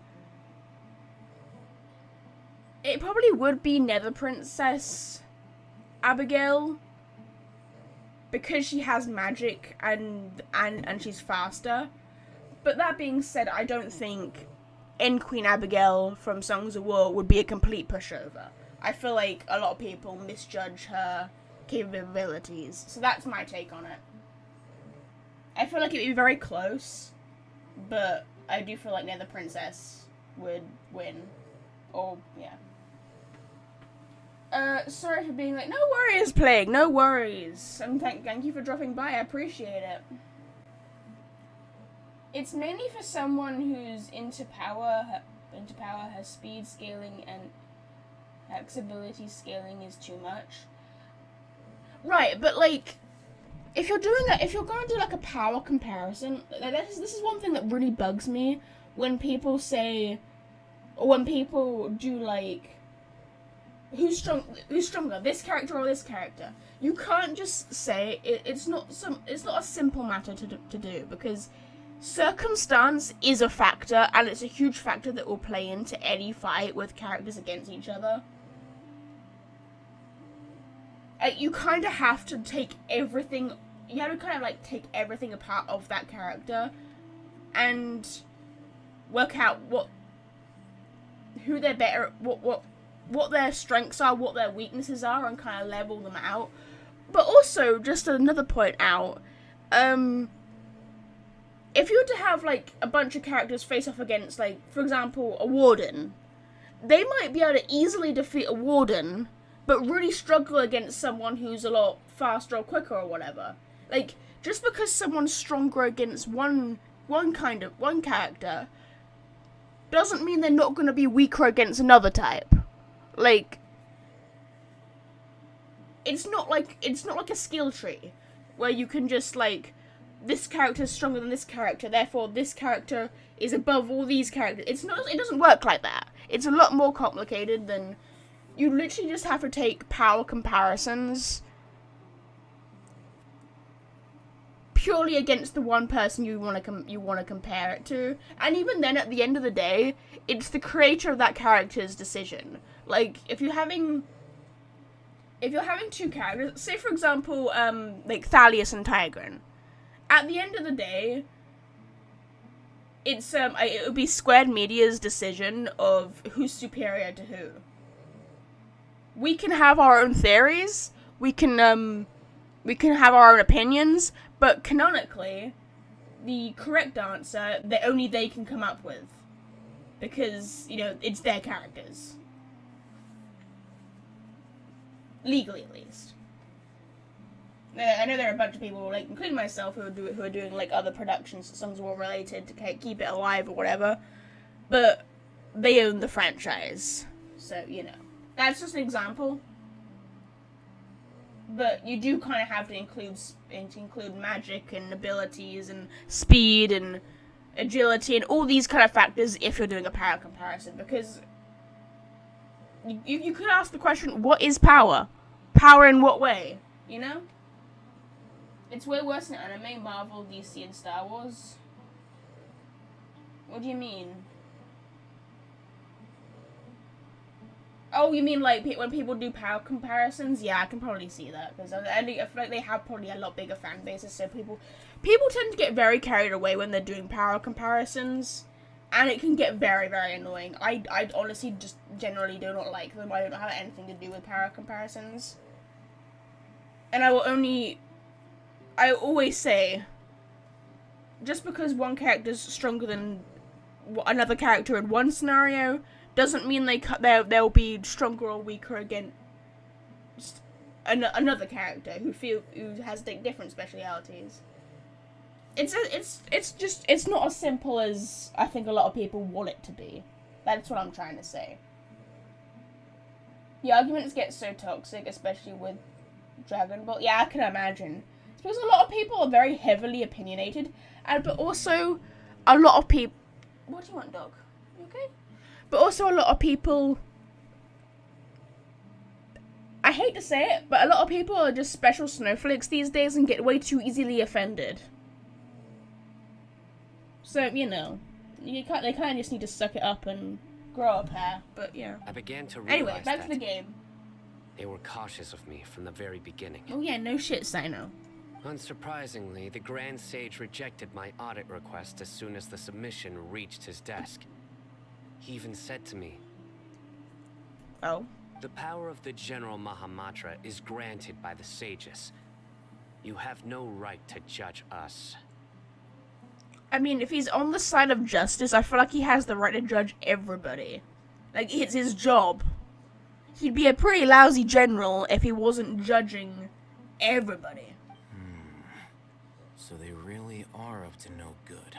Nether Princess Abigail, because she has magic and she's faster. But that being said, I don't think End Queen Abigail from Songs of War would be a complete pushover. I feel like a lot of people misjudge her capabilities, so that's my take on it. I feel like it would be very close, but I do feel like Nether Princess would win. Or, yeah. Sorry for being like, no worries, Plague, no worries. And thank you for dropping by, I appreciate it. It's mainly for someone who's into power, her speed scaling and flexibility scaling is too much. Right, but, like, if you're going to do, like, a power comparison, this is one thing that really bugs me when people say, or when people do, like, who's stronger, this character or this character? You can't just say it's not a simple matter to do, because circumstance is a factor, and it's a huge factor that will play into any fight with characters against each other. You kind of have to take everything. You have to kind of, like, take everything apart of that character and work out who they're better, what their strengths are, what their weaknesses are, and kind of level them out. But also, just another point out, if you were to have, like, a bunch of characters face off against, like, for example, a warden, they might be able to easily defeat a warden but really struggle against someone who's a lot faster or quicker or whatever. Like, just because someone's stronger against one character doesn't mean they're not going to be weaker against another type. Like, it's not like a skill tree where you can just, like, this character is stronger than this character, therefore this character is above all these characters. It doesn't work like that. It's a lot more complicated than, you literally just have to take power comparisons purely against the one person you want to compare it to, and even then, at the end of the day, it's the creator of that character's decision. Like, if you're having two characters, say for example, like Thalius and Tigran, at the end of the day, it's it would be Squared Media's decision of who's superior to who. We can have our own theories, we can have our own opinions, but canonically, the correct answer that only they can come up with, because, you know, it's their characters. Legally, at least. I know there are a bunch of people, like, including myself, who are doing, like, other productions, songs all related to keep it alive or whatever, but they own the franchise, so, you know. That's just an example. But you do kind of have to include magic and abilities and speed and agility and all these kind of factors if you're doing a power comparison, because you could ask the question, what is power? Power in what way? You know? It's way worse in anime, Marvel, DC, and Star Wars. What do you mean? Oh, you mean like when people do power comparisons? Yeah, I can probably see that, because I feel like they have probably a lot bigger fan bases, so people tend to get very carried away when they're doing power comparisons, and it can get very, very annoying. I honestly just generally do not like them. I don't have anything to do with power comparisons. And I always say, just because one character's stronger than another character in one scenario doesn't mean they'll be stronger or weaker against another character who has different specialities. It's not as simple as I think a lot of people want it to be. That's what I'm trying to say. The arguments get so toxic, especially with Dragon Ball. Yeah, I can imagine. It's because a lot of people are very heavily opinionated, but also a lot of people. What do you want, dog? You okay? But also a lot of people, I hate to say it, but a lot of people are just special snowflakes these days and get way too easily offended. So, you know, they kind of just need to suck it up and grow up hair, but yeah. I began to realize anyway, back to the game. They were cautious of me from the very beginning. Oh yeah, no shit, Sino. Unsurprisingly, the Grand Sage rejected my audit request as soon as the submission reached his desk. He even said to me, Oh? "The power of the General Mahamatra is granted by the sages. You have no right to judge us." I mean, if he's on the side of justice, I feel like he has the right to judge everybody. Like, it's his job. He'd be a pretty lousy general if he wasn't judging everybody. So they really are up to no good.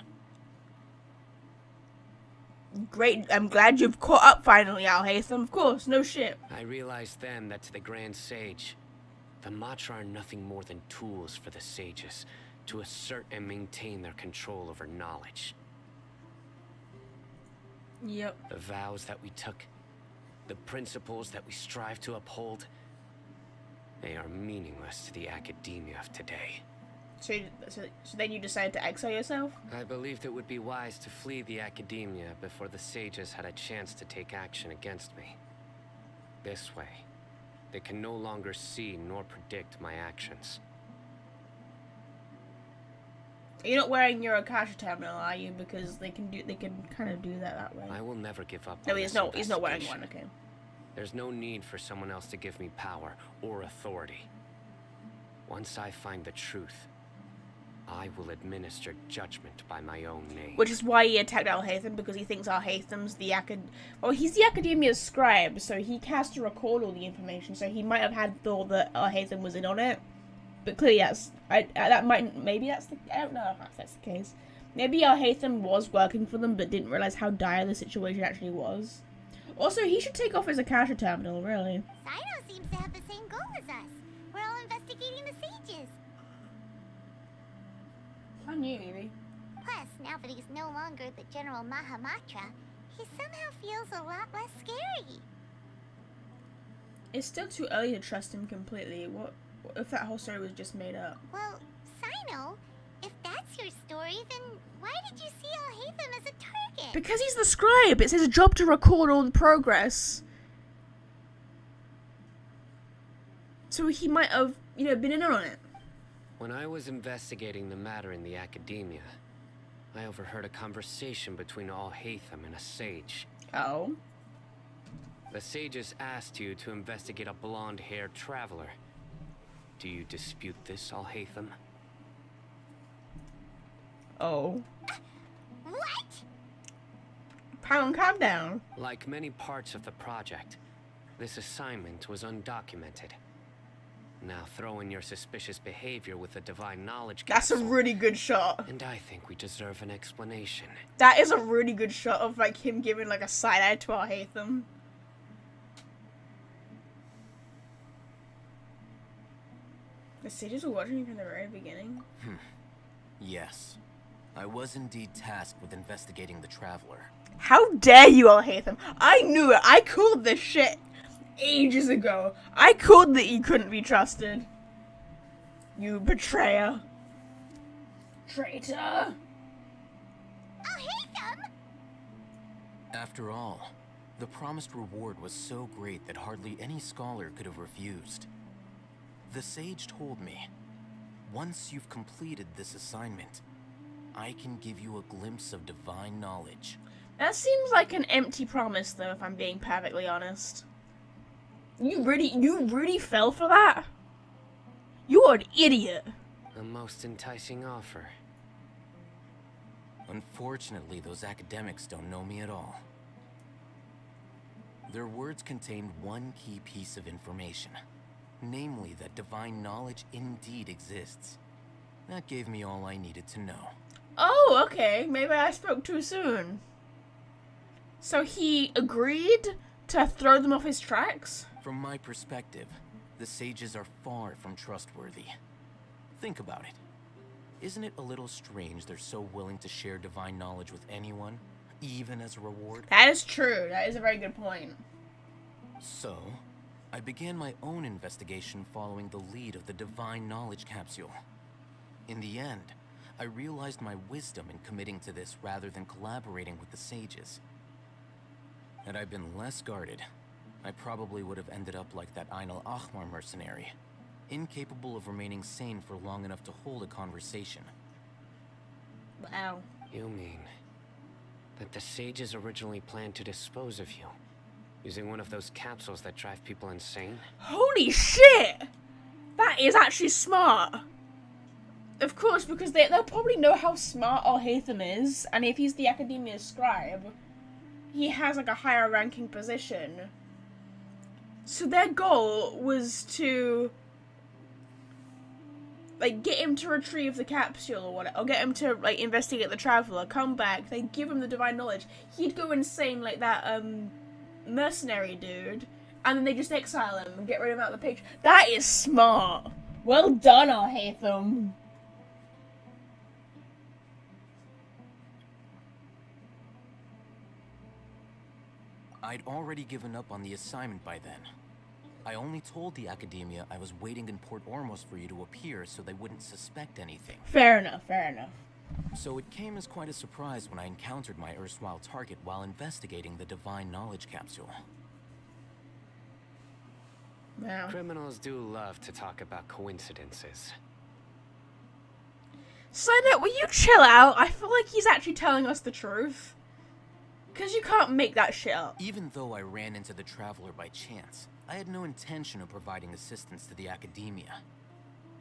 Great, I'm glad you've caught up finally, Al Haytham. Of course, no shit. I realized then that to the Grand Sage, the Matra are nothing more than tools for the sages to assert and maintain their control over knowledge. Yep. The vows that we took, the principles that we strive to uphold, they are meaningless to the academia of today. So then you decided to exile yourself? I believed it would be wise to flee the academia before the sages had a chance to take action against me. This way, they can no longer see nor predict my actions. You're not wearing your Akasha terminal, are you? Because they can kind of do that way. I will never give up. No, on he's this not wearing investigation. one. Okay. There's no need for someone else to give me power or authority. Once I find the truth, I will administer judgment by my own name. Which is why he attacked Alhaitham, because he thinks Alhaitham's the well, he's the Academia's scribe, so he has to record all the information, so he might have had thought that Alhaitham was in on it. But clearly, yes. Maybe that's the... I don't know if that's the case. Maybe Alhaitham was working for them, but didn't realize how dire the situation actually was. Also, he should take off his Akasha terminal, really. Sino seems to have the same goal as us. We're all investigating the sages. I knew, maybe. Plus, now that he's no longer the General Mahamatra, he somehow feels a lot less scary. It's still too early to trust him completely. What if that whole story was just made up? Well, Sino, if that's your story, then why did you see Alhaitham as a target? Because he's the scribe. It's his job to record all the progress. So he might have, been in on it. When I was investigating the matter in the academia, I overheard a conversation between Alhaitham and a sage. Oh. The sages asked you to investigate a blonde-haired traveler. Do you dispute this, Alhaitham? Oh. What? Calm down. Like many parts of the project, this assignment was undocumented. Now throw in your suspicious behavior with the divine knowledge That's a capsule, really good shot. and I think we deserve an explanation. That is a really good shot of him giving a side eye to Alhaitham. The sages were watching you from the very beginning. Yes. I was indeed tasked with investigating the Traveler. How dare you, Alhaitham? I knew it. I called this shit ages ago. I called that you couldn't be trusted. You betrayer. Traitor. Alhaitham? After all, the promised reward was so great that hardly any scholar could have refused. The sage told me, once you've completed this assignment, I can give you a glimpse of divine knowledge. That seems like an empty promise, though, if I'm being perfectly honest. You really fell for that? You're an idiot. A most enticing offer. Unfortunately, those academics don't know me at all. Their words contained one key piece of information, namely that divine knowledge indeed exists. That gave me all I needed to know. Oh, okay. Maybe I spoke too soon. So he agreed to throw them off his tracks? From my perspective, the sages are far from trustworthy. Think about it. Isn't it a little strange they're so willing to share divine knowledge with anyone, even as a reward? That is true. That is a very good point. So, I began my own investigation following the lead of the divine knowledge capsule. In the end, I realized my wisdom in committing to this rather than collaborating with the sages. Had I been less guarded, I probably would have ended up like that Ainul Ahmar mercenary, incapable of remaining sane for long enough to hold a conversation. Wow. You mean that the sages originally planned to dispose of you, using one of those capsules that drive people insane? Holy shit! That is actually smart. Of course, because they'll probably know how smart Alhaitham is, and if he's the Academia's scribe, he has a higher ranking position. So their goal was to get him to retrieve the capsule or whatever, or get him to investigate the Traveler, come back, they give him the divine knowledge. He'd go insane like that mercenary dude, and then they just exile him and get rid of him out of the picture. That is smart. Well done, Alhaitham. I'd already given up on the assignment by then. I only told the Academia I was waiting in Port Ormos for you to appear so they wouldn't suspect anything. Fair enough, fair enough. So it came as quite a surprise when I encountered my erstwhile target while investigating the divine knowledge capsule. Wow. Criminals do love to talk about coincidences. Side note, will you chill out? I feel like he's actually telling us the truth. Because you can't make that shit up. Even though I ran into the Traveler by chance, I had no intention of providing assistance to the Academia.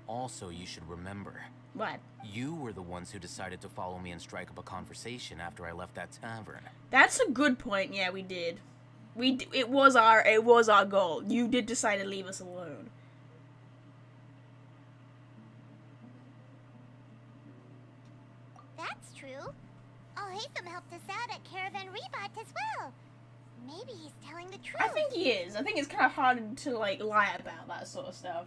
Also, you should remember, What? You were the ones who decided to follow me and strike up a conversation after I left that tavern. That's a good point. Yeah, we did. It was our goal. You did decide to leave us alone. That's true. Alhaitham helped us out at Caravan Rebot as well. Maybe he's telling the truth. I think he is. I think it's kind of hard to like lie about that sort of stuff.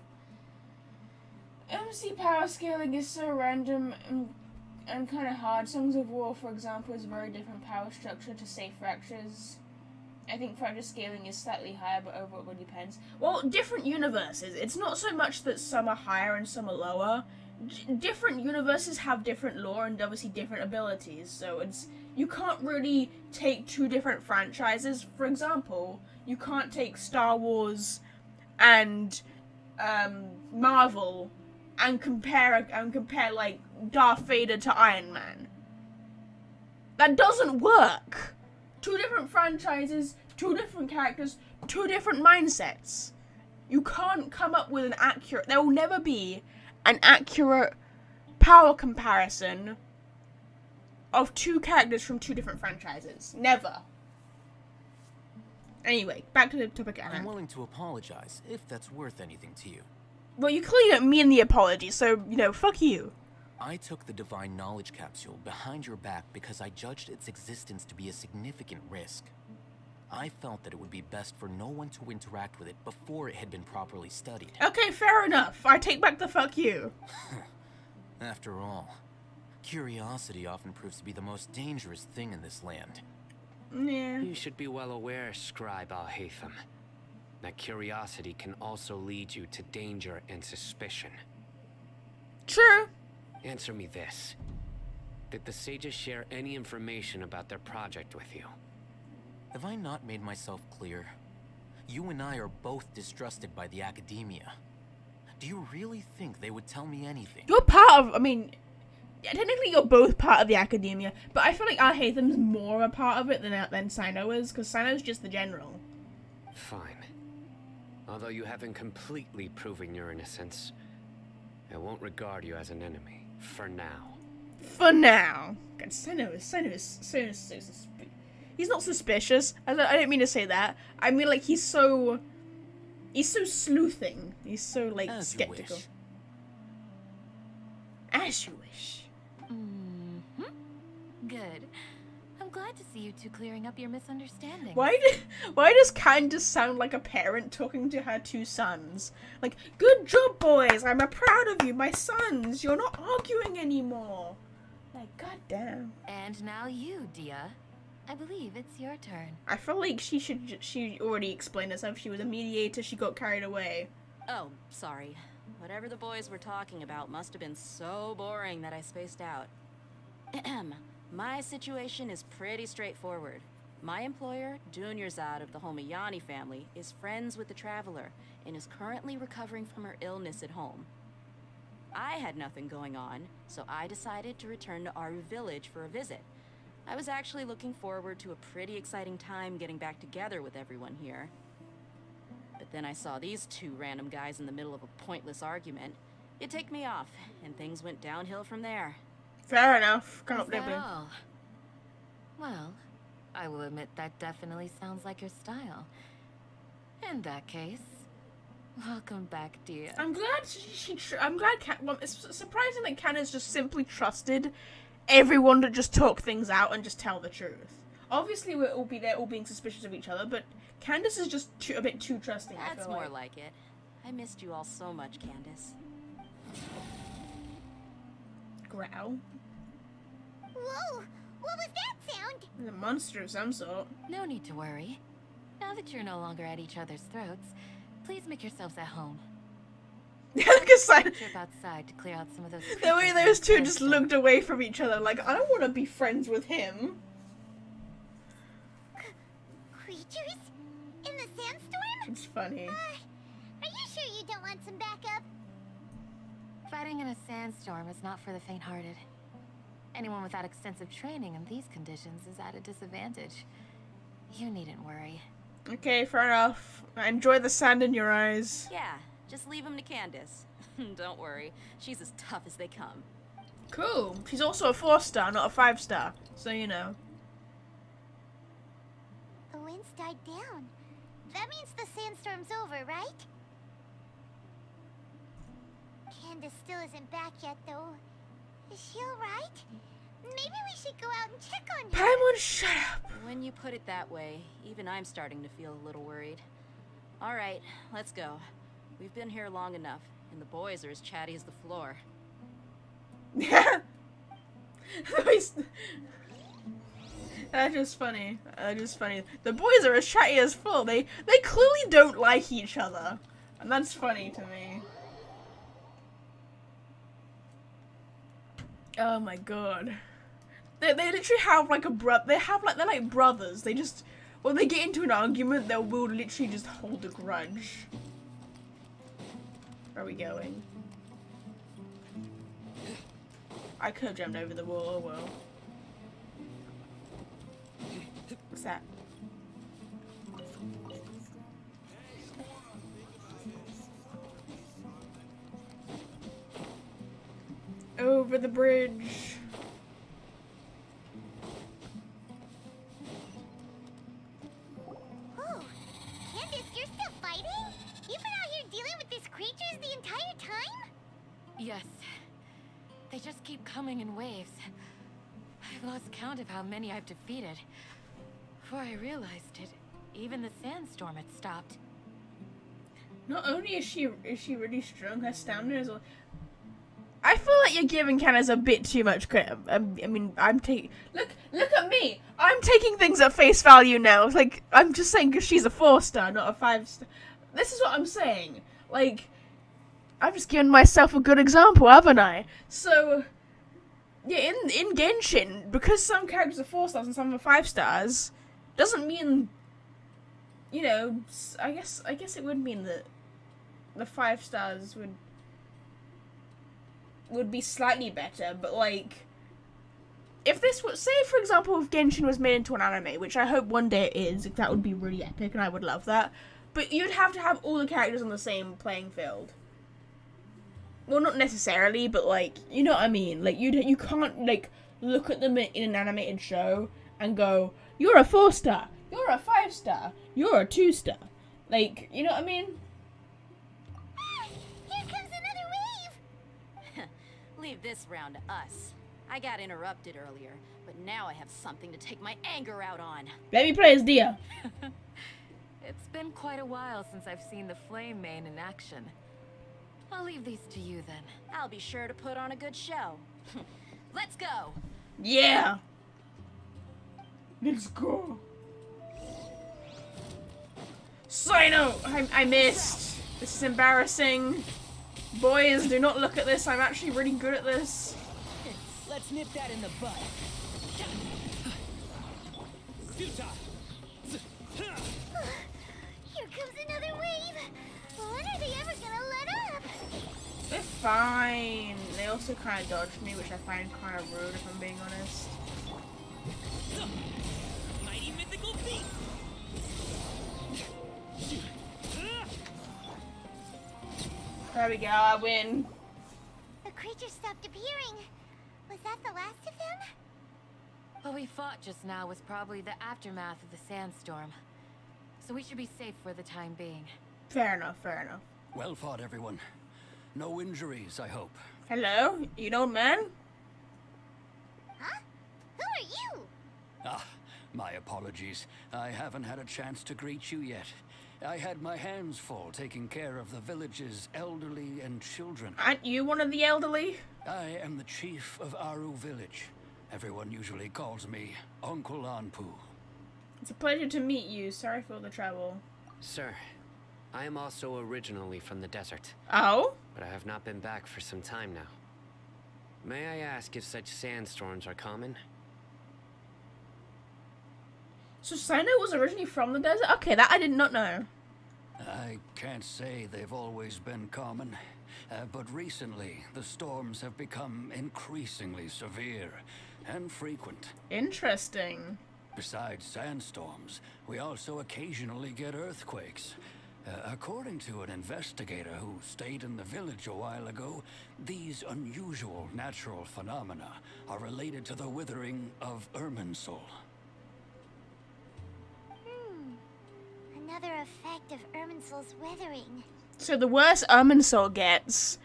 MC power scaling is so random and kind of hard. Songs of War, for example, is a very different power structure to say fractures. I think fracture scaling is slightly higher, but overall it depends. Well, different universes. It's not so much that some are higher and some are lower. Different universes have different lore and obviously different abilities, so you can't really take two different franchises. For example, you can't take Star Wars and Marvel and compare like Darth Vader to Iron Man. That doesn't work. Two different franchises, two different characters, two different mindsets. You can't come up with an accurate... There will never be an accurate power comparison of two characters from two different franchises. Never. Anyway, back to the topic at I'm hand. willing to apologize, if that's worth anything to you. Well, you clearly don't mean the apology, so, fuck you. I took the Divine Knowledge Capsule behind your back because I judged its existence to be a significant risk. I felt that it would be best for no one to interact with it before it had been properly studied. Okay, fair enough. I take back the fuck you. After all, curiosity often proves to be the most dangerous thing in this land. Yeah. You should be well aware, Scribe Alhaitham, that curiosity can also lead you to danger and suspicion. True. Answer me this. Did the sages share any information about their project with you? Have I not made myself clear? You and I are both distrusted by the academia. Do you really think they would tell me anything? You're part of, technically you're both part of the academia, but I feel like Alhaitham's more a part of it than Sino is, because Sino's just the general. Fine. Although you haven't completely proven your innocence, I won't regard you as an enemy, for now. For now. God, Sino is so he's not suspicious. I don't mean to say that. I mean, like, he's so sleuthing. He's so, like, As skeptical. you wish. As you wish. Mm-hmm. Good. I'm glad to see you two clearing up your misunderstanding. Why does Candace sound like a parent talking to her two sons? Like, good job, boys. I'm proud of you, my sons. You're not arguing anymore. Like, goddamn. And now you, Dia. I believe it's your turn. I feel like she already explained herself. She was a mediator. She got carried away. Oh, sorry. Whatever the boys were talking about must have been so boring that I spaced out. My situation is pretty straightforward. My employer, Dunyarzad of the Homayani family, is friends with the Traveler and is currently recovering from her illness at home. I had nothing going on, so I decided to return to Aru village for a visit. I was actually looking forward to a pretty exciting time getting back together with everyone here. But then I saw these two random guys in the middle of a pointless argument. It ticked me off, and things went downhill from there. Fair enough. Can't Is that blame you. all? Well, I will admit that definitely sounds like your style. In that case, welcome back, Dia. I'm glad it's surprising that Candace just simply trusted everyone to just talk things out and just tell the truth. Obviously, we'll all be there, all being suspicious of each other, but Candace is just a bit too trusting. I That's feel more like. like it. I missed you all so much, Candace. Growl. Whoa! What was that sound? He's a monster of some sort. No need to worry. Now that you're no longer at each other's throats, please make yourselves at home. Look aside. Trip outside to clear out some of those. The way creatures in those the two just sandstorm. looked away from each other, like, I don't want to be friends with him. Creatures? In the sandstorm? It's funny. Are you sure you don't want some backup? Fighting in a sandstorm is not for the faint-hearted. Anyone without extensive training in these conditions is at a disadvantage. You needn't worry. Okay, fair enough. I enjoy the sand in your eyes. Yeah, just leave him to Candace. Don't worry, she's as tough as they come. Cool. She's also a 4-star, not a 5-star. So you know. The wind's died down. That means the sandstorm's over, right? Candace still isn't back yet, though. Is she alright? Maybe we should go out and check on her. Paimon, shut up. When you put it that way, even I'm starting to feel a little worried. All right, let's go. We've been here long enough, and the boys are as chatty as the floor. That's just funny. The boys are as chatty as full. They clearly don't like each other, and that's funny to me. Oh my god. They literally have like they're like brothers. They just, when they get into an argument, they will literally just hold a grudge. Where are we going? I could have jumped over the wall, oh well. What's that? Over the bridge. Oh, Candace, you're still fighting? You've been out here dealing with these creatures the entire time? Yes. They just keep coming in waves. I've lost count of how many I've defeated. Before I realized it, even the sandstorm had stopped. Not only is she really strong, her stamina is. I feel like you're giving Candace a bit too much credit. I mean, look at me. I'm taking things at face value now. It's like, I'm just saying because she's a 4-star, not a 5-star. This is what I'm saying. Like, I've just given myself a good example, haven't I? So, yeah, in Genshin, because some characters are 4-stars and some are 5-stars, doesn't mean, you know, I guess it would mean that the 5-stars would be slightly better, but like, if this was, say for example, if Genshin was made into an anime, which I hope one day it is, that would be really epic and I would love that, but you'd have to have all the characters on the same playing field. Well, not necessarily, but like, you know what I mean? Like, you can't like look at them in an animated show and go, you're a 4-star, you're a 5-star, you're a 2-star. Like, you know what I mean? Ah, here comes another wave! Leave this round to us. I got interrupted earlier, but now I have something to take my anger out on. Let me play as Dia. It's been quite a while since I've seen the Flame Mane in action. I'll leave these to you then. I'll be sure to put on a good show. Let's go! Yeah! Let's go! Sino! I missed! This is embarrassing. Boys, do not look at this. I'm actually really good at this. Let's nip that in the bud. Here comes another wave! When are they ever gonna let up? They're fine. They also kind of dodged me, which I find kind of rude if I'm being honest. Mighty mythical feat. There we go, I win. The creatures stopped appearing. Was that the last of them? What we fought just now was probably the aftermath of the sandstorm. So we should be safe for the time being. Fair enough, fair enough. Well fought, everyone. No injuries, I hope. Hello, you old man? Huh? Who are you? Ah, my apologies. I haven't had a chance to greet you yet. I had my hands full taking care of the village's elderly and children. Aren't you one of the elderly? I am the chief of Aru village. Everyone usually calls me Uncle Anpu. It's a pleasure to meet you. Sorry for all the trouble. Sir, I am also originally from the desert, Oh? but I have not been back for some time now. May I ask if such sandstorms are common? So Sino was originally from the desert? Okay, that I did not know. I can't say they've always been common, but recently the storms have become increasingly severe and frequent. Interesting. Besides sandstorms, we also occasionally get earthquakes. According to an investigator who stayed in the village a while ago, these unusual natural phenomena are related to the withering of Irminsul. Another effect of Irminsul's withering. So the worse Irminsul gets,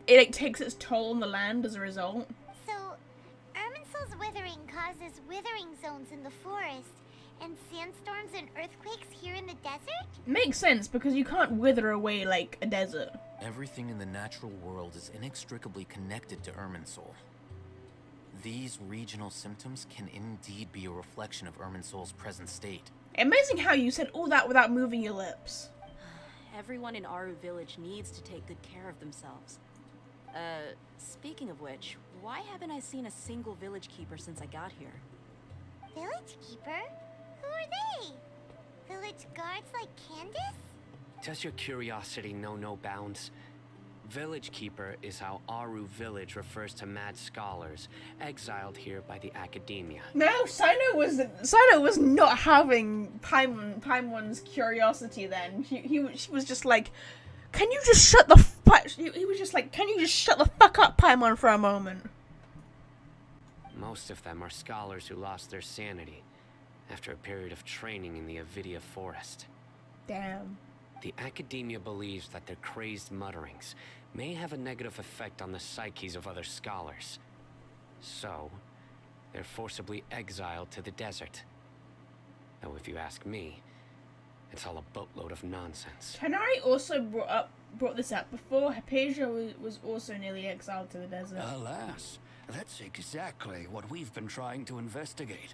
it like, takes its toll on the land as a result. So, Irminsul's withering causes withering zones in the forest, and sandstorms and earthquakes here in the desert? Makes sense, because you can't wither away like a desert. Everything in the natural world is inextricably connected to Irminsul. These regional symptoms can indeed be a reflection of Irminsul's present state. Amazing how you said all that without moving your lips. Everyone in Aru Village needs to take good care of themselves. Speaking of which, why haven't I seen a single village keeper since I got here? Village keeper? Who are they? Village guards like Candace? Does your curiosity know no bounds? Village Keeper is how Aru Village refers to mad scholars exiled here by the academia. No, Sino was not having Paimon's curiosity then. She was just like, can you just shut the he was just like, can you just shut the fuck up, Paimon, for a moment? Most of them are scholars who lost their sanity after a period of training in the Avidia forest. Damn. The academia believes that their crazed mutterings may have a negative effect on the psyches of other scholars. So, they're forcibly exiled to the desert. Though if you ask me, it's all a boatload of nonsense. Tanari also brought this up before. Hypatia was also nearly exiled to the desert. Alas, that's exactly what we've been trying to investigate.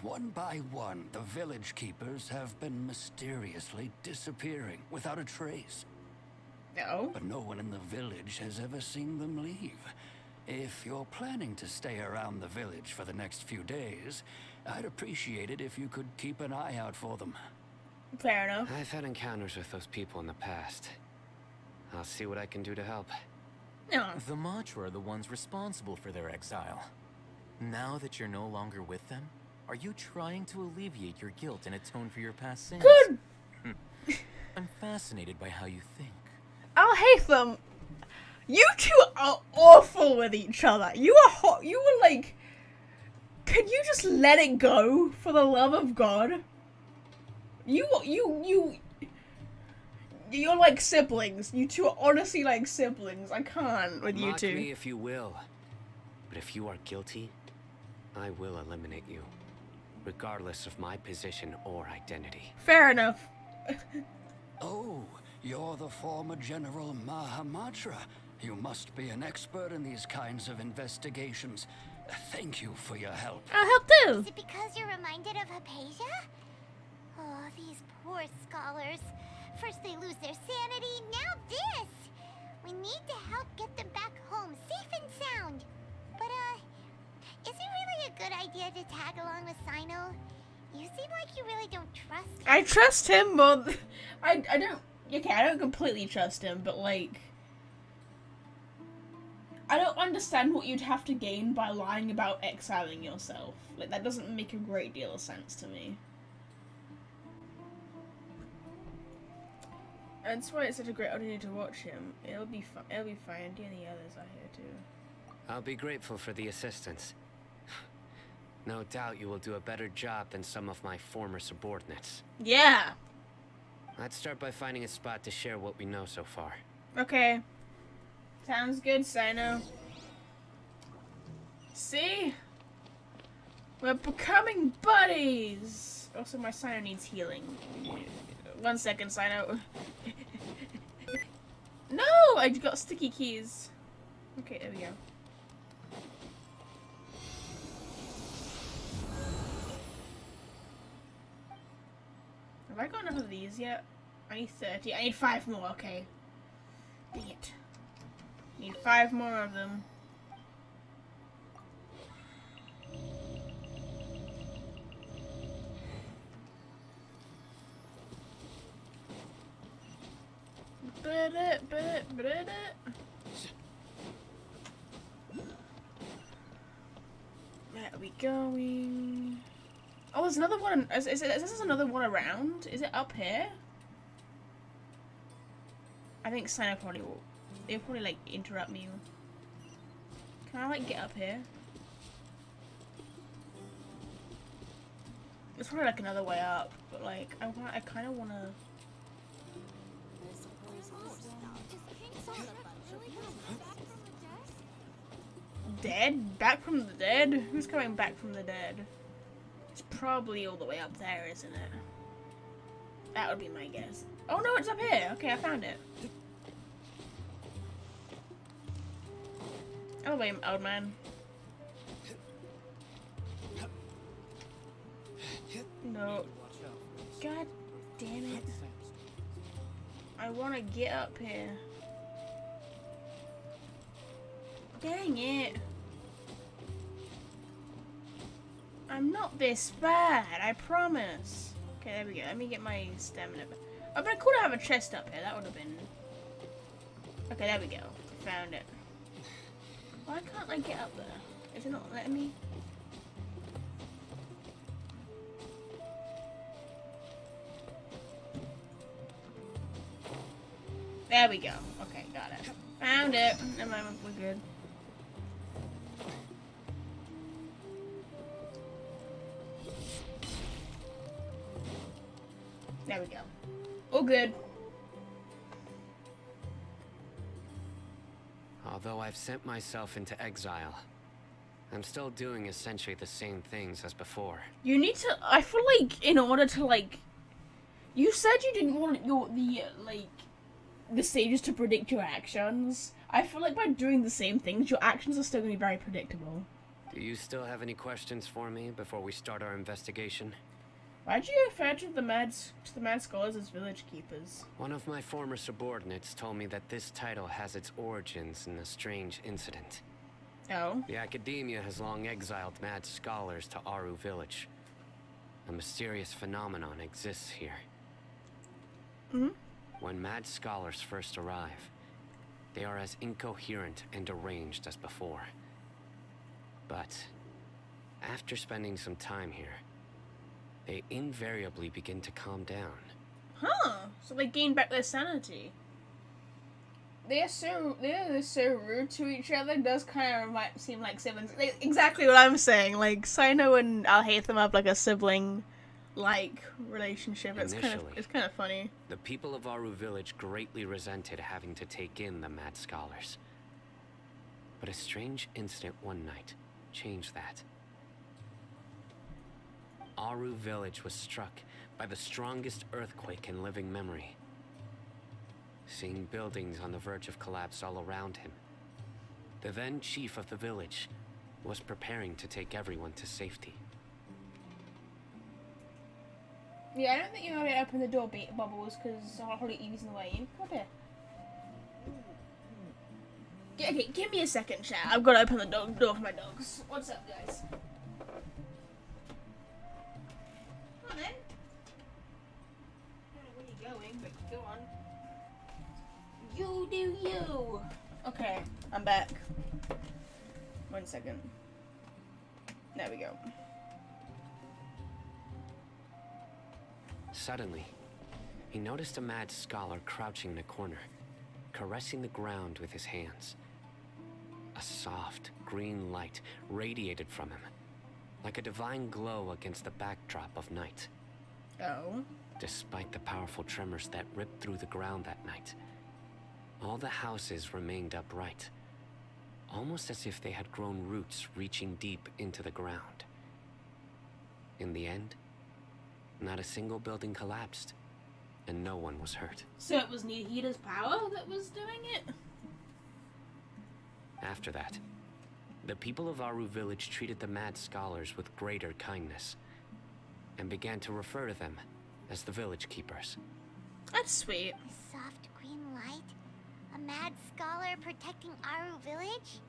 One by one, the village keepers have been mysteriously disappearing without a trace. No. But no one in the village has ever seen them leave. If you're planning to stay around the village for the next few days, I'd appreciate it if you could keep an eye out for them. Fair enough. I've had encounters with those people in the past. I'll see what I can do to help. No. The Matra are the ones responsible for their exile. Now that you're no longer with them, are you trying to alleviate your guilt and atone for your past sins? Good. I'm fascinated by how you think. I'll hate them. You two are awful with each other. You are hot. You were like, can you just let it go for the love of God? You're like siblings. You two are honestly like siblings. I can't with you Mock two. me if you will, but if you are guilty, I will eliminate you, regardless of my position or identity. Fair enough. Oh, you're the former General Mahamatra. You must be an expert in these kinds of investigations. Thank you for your help. I'll help too. Is it because you're reminded of Hypatia? Oh, these poor scholars. First they lose their sanity, now this! We need to help get them back home, safe and sound. But, is it really a good idea to tag along with Sino? You seem like you really don't trust him. I trust him, but I don't. Okay, I don't completely trust him, but like, I don't understand what you'd have to gain by lying about exiling yourself. Like, that doesn't make a great deal of sense to me. That's why it's such a great idea to watch him. It'll be fun. It'll be fine. The others are here too. I'll be grateful for the assistance. No doubt you will do a better job than some of my former subordinates. Yeah. Let's start by finding a spot to share what we know so far. Okay. Sounds good, Sino. See? We're becoming buddies! Also, my Sino needs healing. 1 second, Sino. No! I got sticky keys. Okay, there we go. Have I got enough of these yet? I need 30. I need 5 more, okay. Dang it. Need 5 more of them. There we going. Oh, there's another one. Is this another one around? Is it up here? I think Sino probably will. They'll probably like interrupt me. Can I like get up here? There's probably like another way up, but like I kind of want to. Dead? Back from the dead? Who's coming back from the dead? It's probably all the way up there, isn't it? That would be my guess. Oh no, it's up here. Okay, I found it. Oh wait, old man. No. God damn it. I want to get up here. Dang it. I'm not this bad, I promise. Okay, there we go. Let me get my stamina back. Oh, but I could have a chest up here. That would have been... Okay, there we go. Found it. Why can't I get up there? Is it not letting me? There we go. Okay, got it. Found it. Never mind, we're good. There we go. All good. Although I've sent myself into exile, I'm still doing essentially the same things as before. You need to. I feel like in order to like, you said you didn't want the stages to predict your actions. I feel like by doing the same things, your actions are still gonna be very predictable. Do you still have any questions for me before we start our investigation? Why'd you refer to the mad scholars as village keepers? One of my former subordinates told me that this title has its origins in a strange incident. Oh. The Academia has long exiled mad scholars to Aru village. A mysterious phenomenon exists here. Hmm? When mad scholars first arrive, they are as incoherent and deranged as before. But after spending some time here, they invariably begin to calm down. Huh. So they gain back their sanity. They're so rude to each other. It does kind of seem like siblings. Exactly what I'm saying. Like Sino and Alhaitham have like a sibling like relationship. It's kind of funny. The people of Aru village greatly resented having to take in the mad scholars. But a strange incident one night changed that. Aru village was struck by the strongest earthquake in living memory. Seeing buildings on the verge of collapse all around him, the then chief of the village was preparing to take everyone to safety. Yeah, I don't think you're gonna be able to open the door, Bubbles, because Holly Evie's in the way. Come up here. Okay, give me a second, chat. I've got to open the door for my dogs. What's up, guys? Come on, then. I don't know where you're going, but go on. You do you. Okay, I'm back. 1 second. There we go. Suddenly, he noticed a mad scholar crouching in a corner, caressing the ground with his hands. A soft, green light radiated from him, like a divine glow against the backdrop of night. Oh. Despite the powerful tremors that ripped through the ground that night, all the houses remained upright, almost as if they had grown roots reaching deep into the ground. In the end, not a single building collapsed, and no one was hurt. So it was Nihida's power that was doing it? After that, the people of Aru village treated the mad scholars with greater kindness, and began to refer to them as the village keepers. That's sweet. A soft green light? A mad scholar protecting Aru village?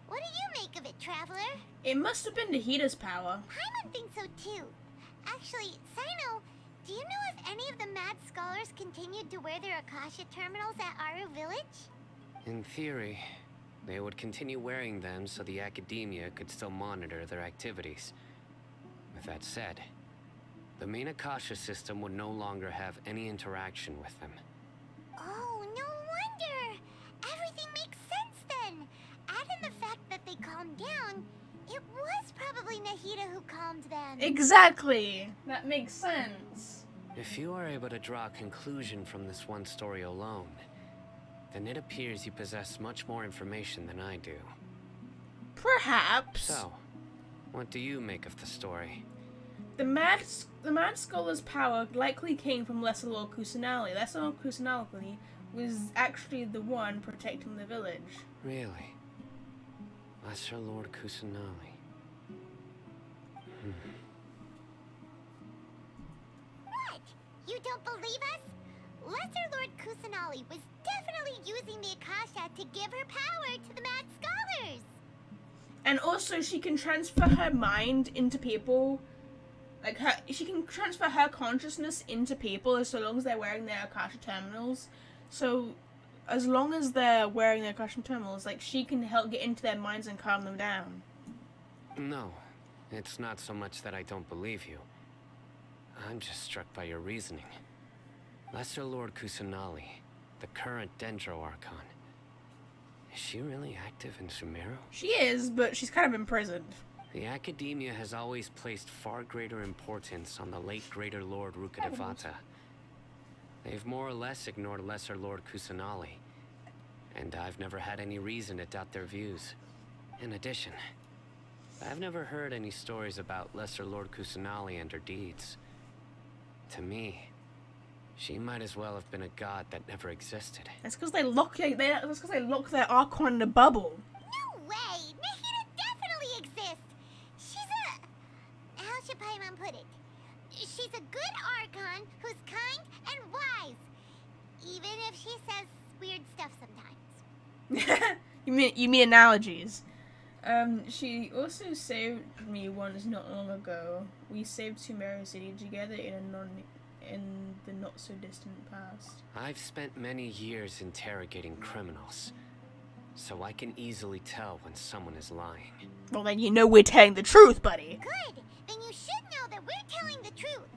What do you make of it, Traveler? It must have been Nihida's power. Paimon thinks so too. Actually, Sino, do you know if any of the mad scholars continued to wear their Akasha terminals at Aru village? In theory, they would continue wearing them so the Academia could still monitor their activities. With that said, the main Akasha system would no longer have any interaction with them. Oh, no wonder. Everything makes sense then. Add in the fact that they calmed down. It was probably Nahida who calmed them. Exactly. That makes sense. If you are able to draw a conclusion from this one story alone, then it appears you possess much more information than I do. Perhaps. So, what do you make of the story? The Mad Scholar's power likely came from Lesser Lord Kusanali. Lesser Lord Kusanali was actually the one protecting the village. Really? Lesser Lord Kusanali. What? You don't believe us? Lesser Lord Kusanali was definitely using the Akasha to give her power to the Mad Scholars. And also, she can transfer her mind into people. Like, she can transfer her consciousness into people so long as they're wearing their Akasha terminals. So, as long as they're wearing their Akasha terminals, like, she can help get into their minds and calm them down. No, it's not so much that I don't believe you. I'm just struck by your reasoning. Lesser Lord Kusanali, the current Dendro Archon. Is she really active in Sumeru? She is, but she's kind of imprisoned. The Academia has always placed far greater importance on the late Greater Lord Rukkhadevata. They've more or less ignored Lesser Lord Kusanali, and I've never had any reason to doubt their views. In addition, I've never heard any stories about Lesser Lord Kusanali and her deeds. To me, she might as well have been a god that never existed. That's because they lock their Archon in a bubble. No way! Nahida definitely exists! She's a... How should Paimon put it? She's a good Archon who's kind and wise. Even if she says weird stuff sometimes. you mean analogies. She also saved me once not long ago. We saved Sumeru City together in the not-so-distant past. I've spent many years interrogating criminals, so I can easily tell when someone is lying. Well, then you know we're telling the truth, buddy. Good! Then you should know that we're telling the truth.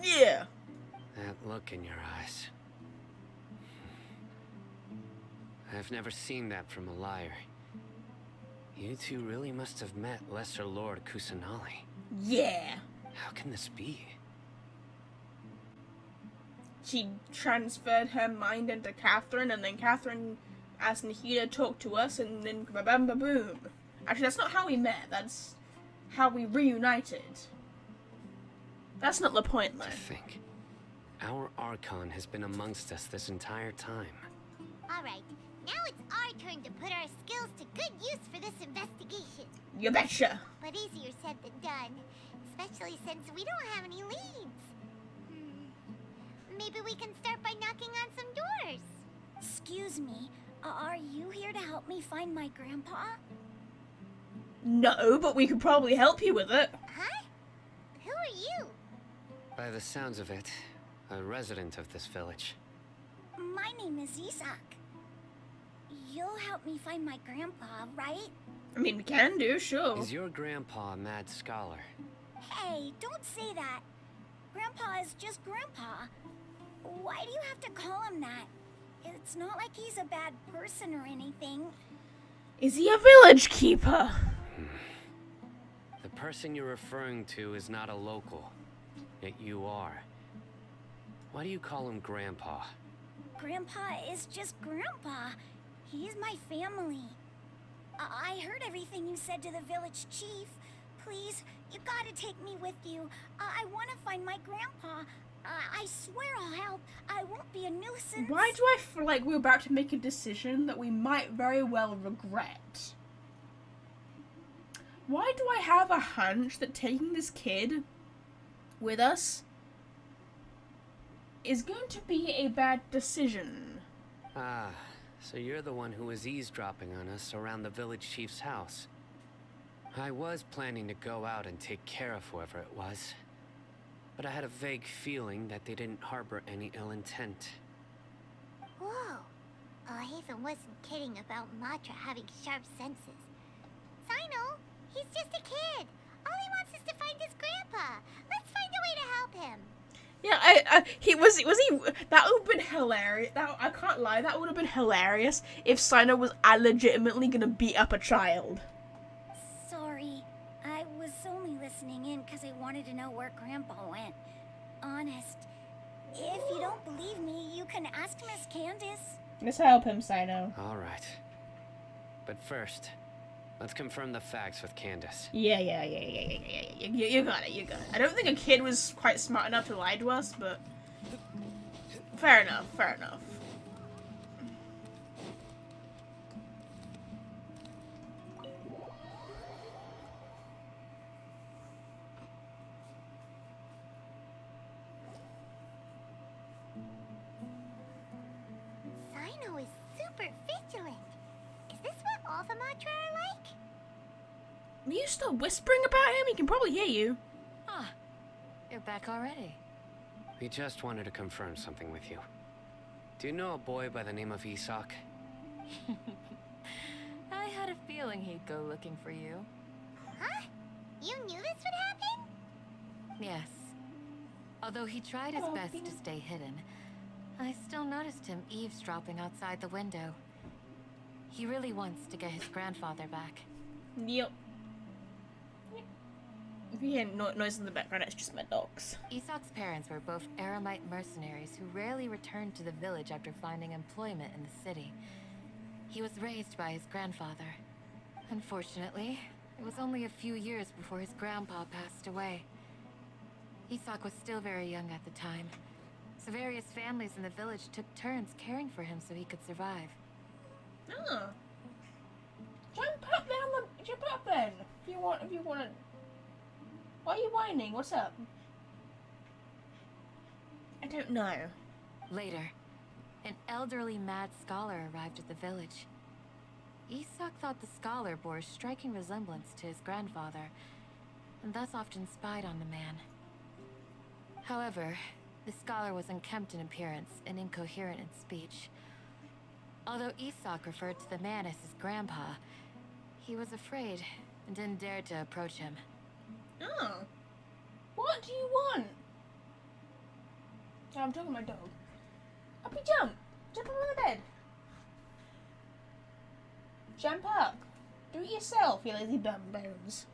Yeah. That look in your eyes. I've never seen that from a liar. You two really must have met Lesser Lord Kusanali. Yeah. How can this be? She transferred her mind into Catherine, and then Catherine asked Nahida to talk to us, and then ba-bam-ba-boom. Actually, that's not how we met. That's how we reunited. That's not the point, though. To think, our Archon has been amongst us this entire time. Alright, now it's our turn to put our skills to good use for this investigation. You betcha. But easier said than done, especially since we don't have any leads. Maybe we can start by knocking on some doors. Excuse me, are you here to help me find my grandpa? No, but we could probably help you with it. Huh? Who are you? By the sounds of it, a resident of this village. My name is Isak. You'll help me find my grandpa, right? I mean, we can do, sure. Is your grandpa a mad scholar? Hey, don't say that. Grandpa is just Grandpa. Why do you have to call him that? It's not like he's a bad person or anything. Is he a village keeper? The person you're referring to is not a local, yet you are. Why do you call him Grandpa? Grandpa is just Grandpa. He's my family. I heard everything you said to the village chief. Please, you gotta take me with you. I want to find my grandpa. I swear I'll help. I won't be a nuisance. Why do I feel like we're about to make a decision that we might very well regret? Why do I have a hunch that taking this kid with us is going to be a bad decision? Ah, so you're the one who was eavesdropping on us around the village chief's house. I was planning to go out and take care of whoever it was, but I had a vague feeling that they didn't harbor any ill intent. Whoa. Haven wasn't kidding about Matra having sharp senses. Sino, he's just a kid. All he wants is to find his grandpa. Let's find a way to help him. Yeah, he was he that would have been hilarious. That I can't lie, that would have been hilarious if Sino was legitimately gonna beat up a child. Sorry, I was only listening in because I wanted to know where Grandpa went. Honest. If you don't believe me, you can ask Miss Candace. Let's help him, Sino. All right. But first, let's confirm the facts with Candace. Yeah. You got it, I don't think a kid was quite smart enough to lie to us, but fair enough. Sino is super vigilant. Is this what all the Matra are like? Will you stop whispering about him? He can probably hear you. Ah, you're back already. We just wanted to confirm something with you. Do you know a boy by the name of Isak? I had a feeling he'd go looking for you. Huh? You knew this would happen? Yes. Although he tried his best to stay hidden, I still noticed him eavesdropping outside the window. He really wants to get his grandfather back. Yep. If you hear noise in the background, it's just my dogs. Isak's parents were both Aramite mercenaries who rarely returned to the village after finding employment in the city. He was raised by his grandfather. Unfortunately, it was only a few years before his grandpa passed away. Isak was still very young at the time, so various families in the village took turns caring for him so he could survive. Oh. Jump up then. If you want to. Why are you whining? What's up? I don't know. Later, an elderly mad scholar arrived at the village. Isak thought the scholar bore a striking resemblance to his grandfather, and thus often spied on the man. However, the scholar was unkempt in appearance and incoherent in speech. Although Isak referred to the man as his grandpa, he was afraid and didn't dare to approach him. Oh. What do you want? Oh, I'm talking to my dog. Uppy, jump! Jump up on the bed. Jump up. Do it yourself, you lazy bum bones.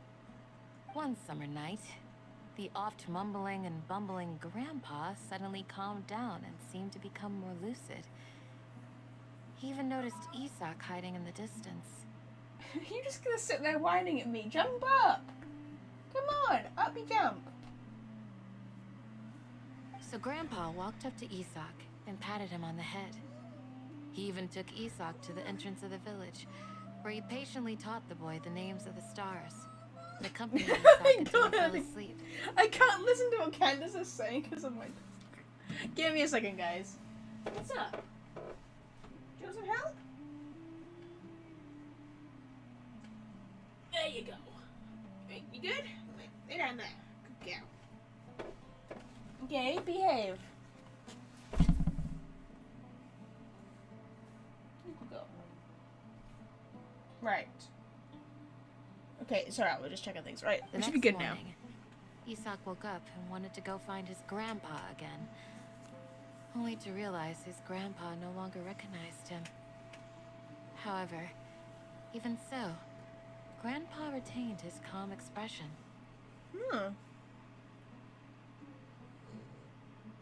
One summer night, the oft mumbling and bumbling grandpa suddenly calmed down and seemed to become more lucid. He even noticed Isak hiding in the distance. You're just gonna sit there whining at me. Jump up! Come on, uppy jump. So Grandpa walked up to Isak and patted him on the head. He even took Isak to the entrance of the village, where he patiently taught the boy the names of the stars, and accompanied Isak until he fell asleep. I can't listen to what Candace is saying because I'm like... Give me a second, guys. What's up? Do you want some help? There you go. Wait, you good? Lay down there. Good girl. Okay, behave. Good girl. Right. Okay, sorry, we're just checking things. Right, The we should be next good now. morning, Isak woke up and wanted to go find his grandpa again, only to realize his grandpa no longer recognized him. However, even so, Grandpa retained his calm expression.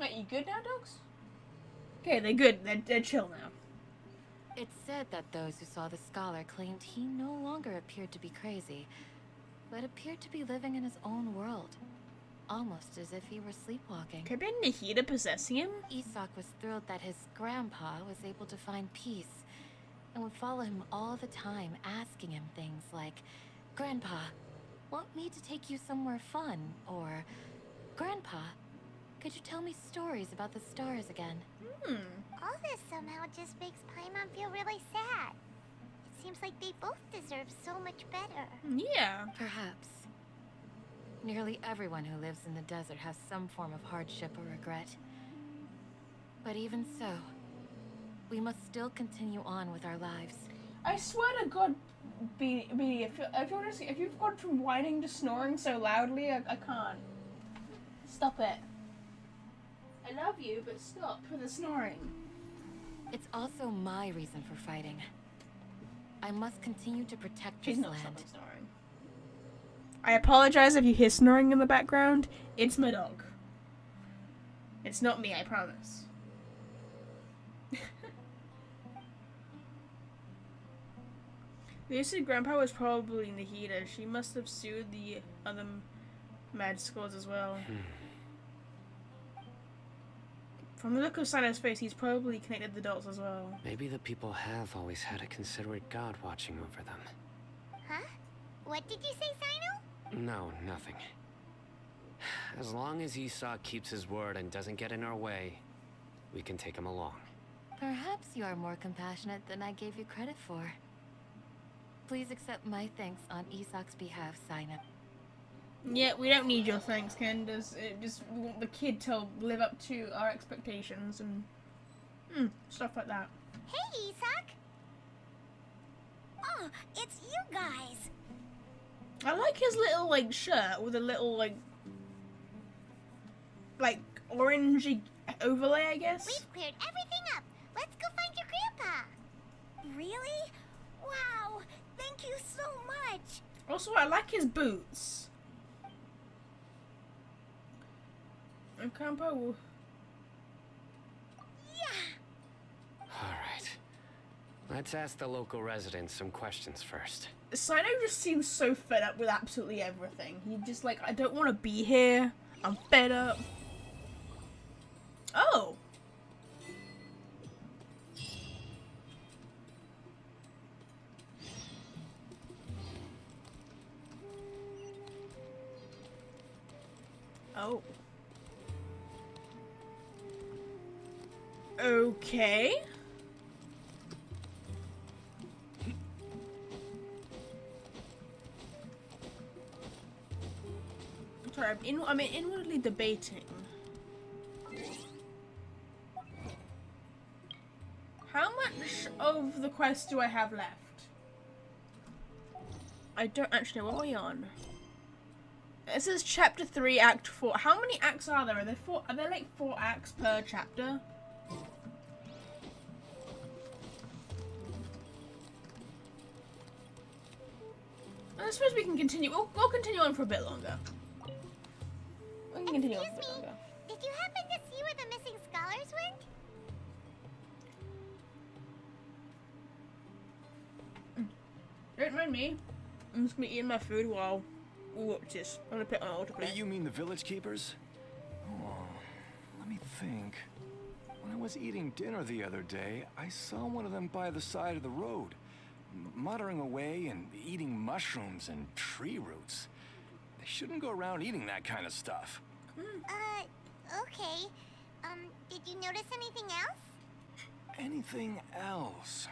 Wait, you good now, dogs? Okay, they're good. They're chill now. It's said that those who saw the scholar claimed he no longer appeared to be crazy, but appeared to be living in his own world, almost as if he were sleepwalking. Could have been Nahida possessing him? Isak was thrilled that his grandpa was able to find peace, and would follow him all the time, asking him things like, "Grandpa, want me to take you somewhere fun?" Or, "Grandpa, could you tell me stories about the stars again?" All this somehow just makes Paimon feel really sad. It seems like they both deserve so much better. Yeah. Perhaps. Nearly everyone who lives in the desert has some form of hardship or regret. But even so, we must still continue on with our lives. I swear to God, Beanie, if you've gone from whining to snoring so loudly, I can't. Stop it. I love you, but stop with the snoring. It's also my reason for fighting. I must continue to protect She's this not land. stopping snoring. I apologize if you hear snoring in the background. It's my dog. It's not me, I promise. They said Grandpa was probably Nahida. She must have sued the other mad skulls as well. From the look of Sino's face, he's probably connected the dots as well. Maybe the people have always had a considerate god watching over them. Huh? What did you say, Sino? No, nothing. As long as Esau keeps his word and doesn't get in our way, we can take him along. Perhaps you are more compassionate than I gave you credit for. Please accept my thanks on Isak's behalf, Sino. Yeah, we don't need your thanks, Candace. We want the kid to live up to our expectations and stuff like that. Hey, Isak! Oh, it's you guys. I like his little like shirt with a little like orangey overlay, I guess. We've cleared everything up. Let's go find your grandpa. Really? Wow, thank you so much. Also, I like his boots. And Grandpa will... Yeah. Alright. Let's ask the local residents some questions first. Sino just seems so fed up with absolutely everything. He just like, I don't want to be here. I'm fed up. Oh! Oh. Okay. Sorry, I'm inwardly debating. How much of the quest do I have left? I don't actually know. What are we on? It says chapter 3, act 4. How many acts are there? Are there 4? Are there like 4 acts per chapter? I suppose we can continue. We'll continue on for a bit longer. We can continue on for a bit Excuse me, longer. did you happen to see where the missing scholars went? Don't mind me. I'm just gonna eat my food while we watch this. I'm gonna put it on autoplay. You mean the village keepers? Oh, let me think. When I was eating dinner the other day, I saw one of them by the side of the road, muttering away and eating mushrooms and tree roots. They shouldn't go around eating that kind of stuff. Okay. Did you notice anything else? Anything else?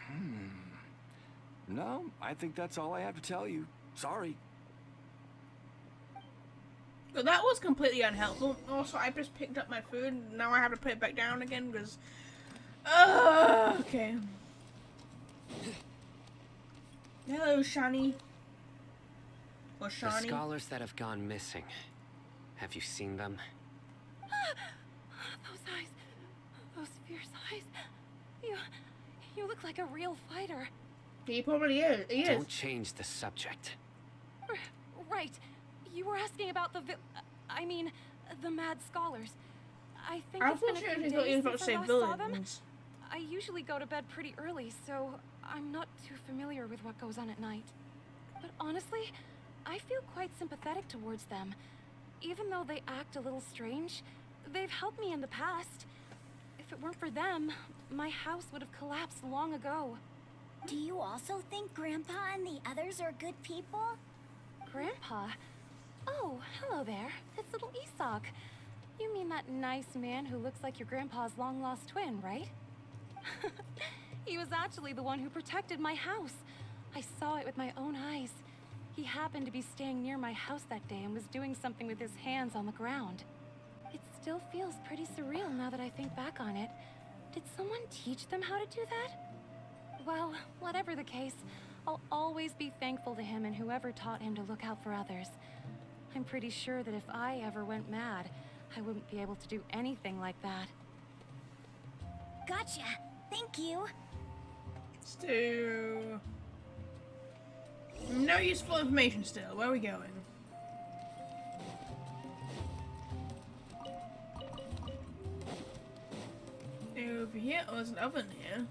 No, I think that's all I have to tell you. Sorry. But that was completely unhelpful. Also, I just picked up my food. Now I have to put it back down again because... okay. Hello, Shani. Or The Shani. scholars that have gone missing. Have you seen them? Those eyes. Those fierce eyes. You look like a real fighter. He probably is. He is. Don't change the subject. Right. You were asking about the the mad scholars. I think I it's been a thought few you thought you days were about to since say I last saw them. villains. I usually go to bed pretty early, so I'm not too familiar with what goes on at night. But honestly, I feel quite sympathetic towards them. Even though they act a little strange, they've helped me in the past. If it weren't for them, my house would have collapsed long ago. Do you also think Grandpa and the others are good people? Grandpa? Oh, hello there. It's little Isak. You mean that nice man who looks like your grandpa's long-lost twin, right? He was actually the one who protected my house. I saw it with my own eyes. He happened to be staying near my house that day and was doing something with his hands on the ground. It still feels pretty surreal now that I think back on it. Did someone teach them how to do that? Well, whatever the case, I'll always be thankful to him and whoever taught him to look out for others. I'm pretty sure that if I ever went mad, I wouldn't be able to do anything like that. Gotcha. Thank you. Still. No useful information still. Where are we going? Over here? Oh, there's an oven here.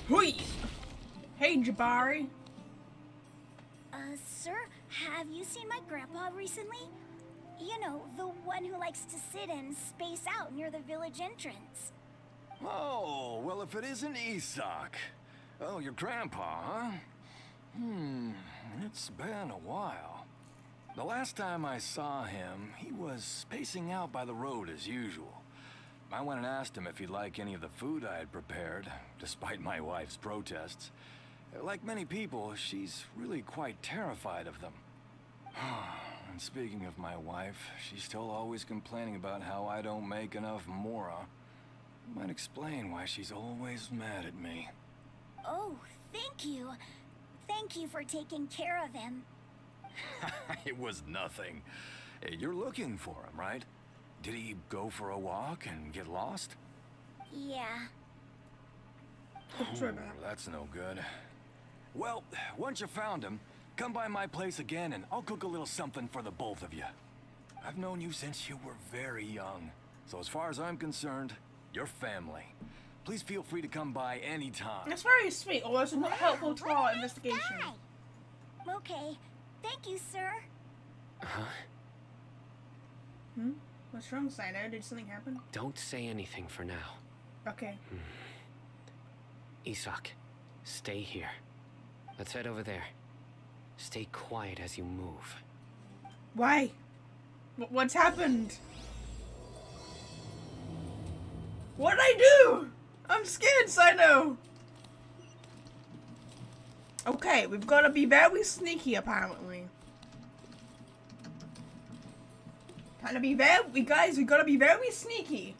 Hui! Hey, Jabari. Sir, have you seen my grandpa recently? You know, the one who likes to sit and space out near the village entrance. Oh, well, if it isn't Isak. Oh, your grandpa, huh? It's been a while. The last time I saw him, he was spacing out by the road as usual. I went and asked him if he'd like any of the food I had prepared, despite my wife's protests. Like many people, she's really quite terrified of them. And speaking of my wife, she's still always complaining about how I don't make enough mora. Might explain why she's always mad at me. Oh, thank you. Thank you for taking care of him. It was nothing. You're looking for him, right? Did he go for a walk and get lost? Yeah. That's no good. Well, once you found him, come by my place again and I'll cook a little something for the both of you. I've known you since you were very young. So as far as I'm concerned, you're family. Please feel free to come by anytime. That's very sweet, although it's not helpful to our investigation. Okay. Thank you, sir. Huh? What's wrong, Sino? Did something happen? Don't say anything for now. Okay. Isak, stay here. Let's head over there. Stay quiet as you move. Why? What's happened? What'd I do? I'm scared, Sino. Okay, we've got to be very sneaky, apparently. Time to be very, guys, we got to be very sneaky.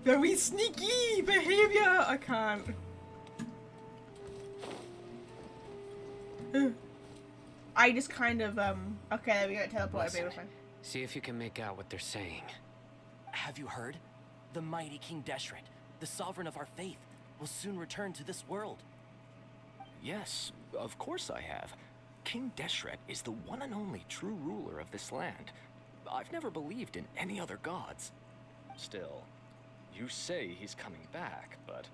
Very sneaky behavior. I can't. I just kind of okay, there we go. Teleport. Listen, Baby, fine. see if you can make out what they're saying. Have you heard? The mighty King Deshret, the sovereign of our faith, will soon return to this world. Yes, of course I have. King Deshret is the one and only true ruler of this land. I've never believed in any other gods. Still, you say he's coming back, but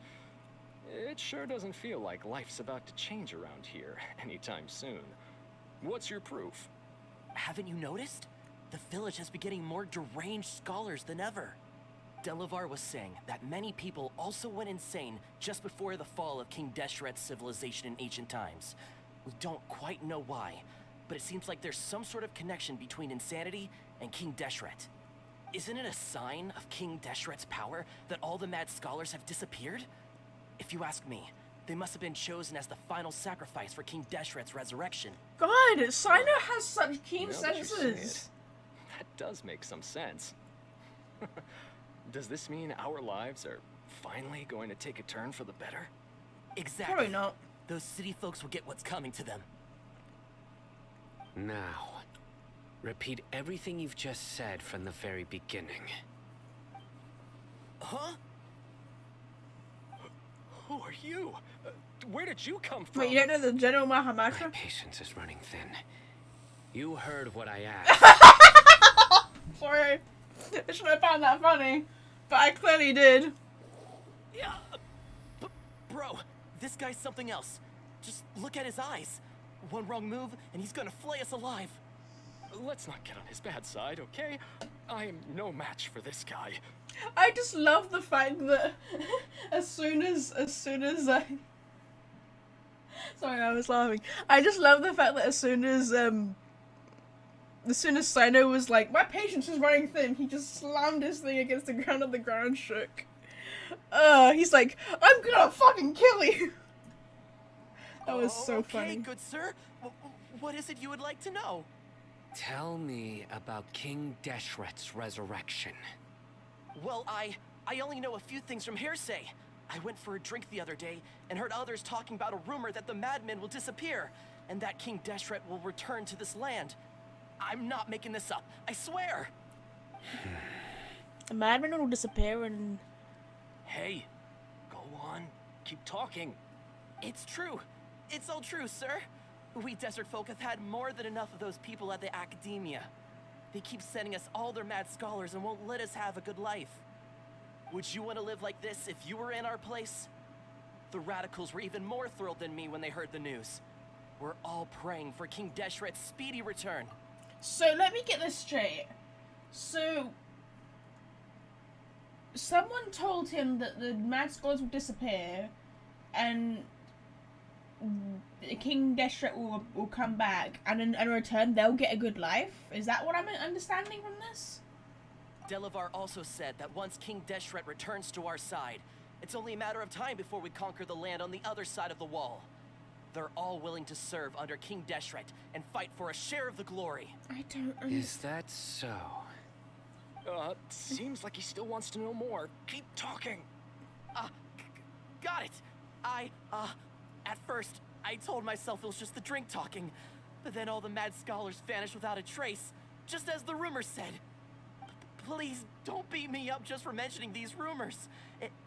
it sure doesn't feel like life's about to change around here anytime soon. What's your proof? Haven't you noticed? The village has been getting more deranged scholars than ever. Delavar was saying that many people also went insane just before the fall of King Deshret's civilization in ancient times. We don't quite know why, but it seems like there's some sort of connection between insanity and King Deshret. Isn't it a sign of King Deshret's power that all the mad scholars have disappeared? If you ask me, they must have been chosen as the final sacrifice for King Deshret's resurrection. God, Sino has such keen Now that you say senses. it, that does make some sense. Does this mean our lives are finally going to take a turn for the better? Exactly. Probably not. Those city folks will get what's coming to them. Now, repeat everything you've just said from the very beginning. Huh? Who are you? Where did you come from? Wait, you don't know the General My Mahamatra? patience is running thin. You heard what I asked. Sorry. I should have found that funny. But I clearly did. Yeah. Bro, this guy's something else. Just look at his eyes. One wrong move, and he's gonna flay us alive. Let's not get on his bad side, okay? I am no match for this guy. I just love the fact that as soon as I... Sorry, I was laughing. I just love the fact that as soon as Sino was like, my patience is running thin, he just slammed his thing against the ground and the ground shook. He's like, I'm gonna fucking kill you! That was so funny. Okay, good sir. What is it you would like to know? Tell me about King Deshret's resurrection. Well, I only know a few things from hearsay. I went for a drink the other day and heard others talking about a rumor that the madmen will disappear and that King Deshret will return to this land. I'm not making this up, I swear! A madman will disappear and... Hey, go on. Keep talking. It's true. It's all true, sir. We desert folk have had more than enough of those people at the academia. They keep sending us all their mad scholars and won't let us have a good life. Would you want to live like this if you were in our place? The radicals were even more thrilled than me when they heard the news. We're all praying for King Deshret's speedy return. So, let me get this straight. So, someone told him that the mad scholars will disappear, and King Deshret will come back, and in return, they'll get a good life? Is that what I'm understanding from this? Delavar also said that once King Deshret returns to our side, it's only a matter of time before we conquer the land on the other side of the wall. They're all willing to serve under King Deshret and fight for a share of the glory. I don't understand. Is that so? Seems like he still wants to know more. Keep talking. Got it. At first, I told myself it was just the drink talking, but then all the mad scholars vanished without a trace, just as the rumors said. Please don't beat me up just for mentioning these rumors.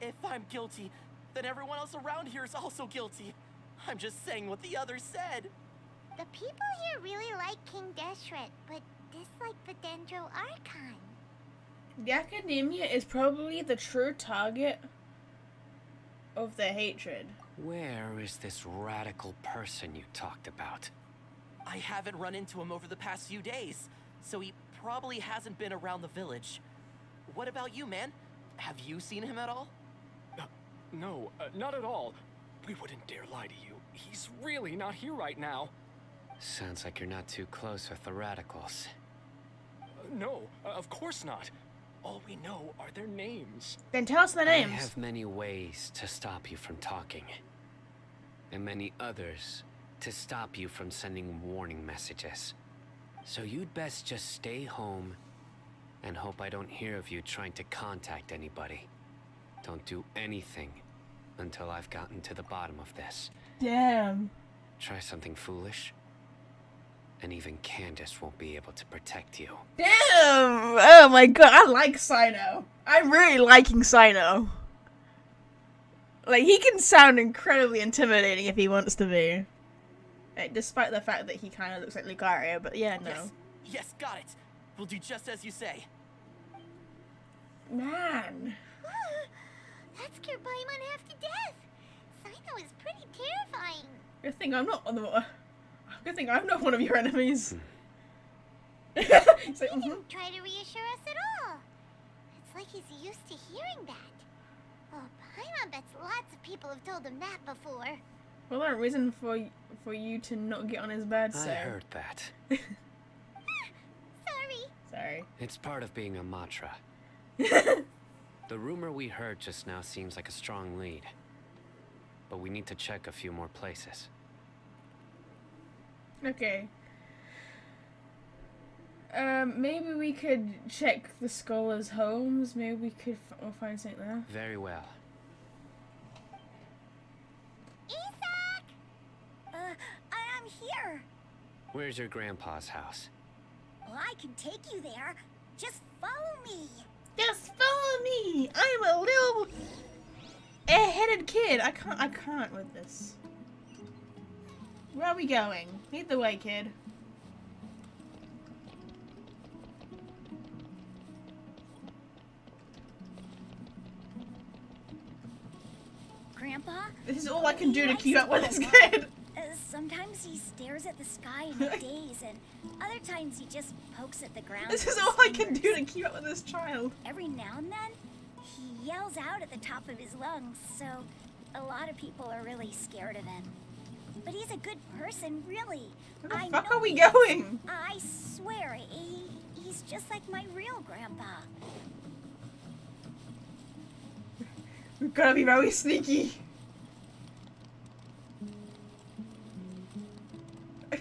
If I'm guilty, then everyone else around here is also guilty. I'm just saying what the others said. The people here really like King Deshret, but dislike the Dendro Archon. The academia is probably the true target of their hatred. Where is this radical person you talked about? I haven't run into him over the past few days, so he probably hasn't been around the village. What about you, man? Have you seen him at all? No, not at all. We wouldn't dare lie to you. He's really not here right now. Sounds like you're not too close with the radicals. No, of course not. All we know are their names. Then tell us their names. I have many ways to stop you from talking. And many others to stop you from sending warning messages. So you'd best just stay home and hope I don't hear of you trying to contact anybody. Don't do anything until I've gotten to the bottom of this. Damn. Try something foolish, and even Candace won't be able to protect you. Damn! Oh my god, I like Sino. I'm really liking Sino. Like, he can sound incredibly intimidating if he wants to be. Like, despite the fact that he kind of looks like Lucario, but yeah, no. Yes, got it. We'll do just as you say. Man. That scared Paimon half to death. Sino is pretty terrifying. Good thing I'm not one of your enemies. He's like, He didn't try to reassure us at all. It's like he's used to hearing that. Oh, Paimon bets lots of people have told him that before. Well, that reason for you to not get on his bad side. I heard that. Sorry. It's part of being a Matra. The rumor we heard just now seems like a strong lead. But we need to check a few more places. Okay. Maybe we could check the scholars' homes. Maybe we could we'll find something there. Very well. I'm here. Where's your grandpa's house? Well, I can take you there. Just follow me. Just follow me. I'm a little airheaded kid. I can't with this. Where are we going? Lead the way, kid. Grandpa? This is all I can do to keep up with this kid. Sometimes he stares at the sky in a daze, and other times he just pokes at the ground. This with is his all I can fingers. do to keep up with this child. Every now and then, he yells out at the top of his lungs, so a lot of people are really scared of him. But he's a good person, really. Where the I fuck know are we he is. going? I swear, he's just like my real grandpa. We've got to be very sneaky. I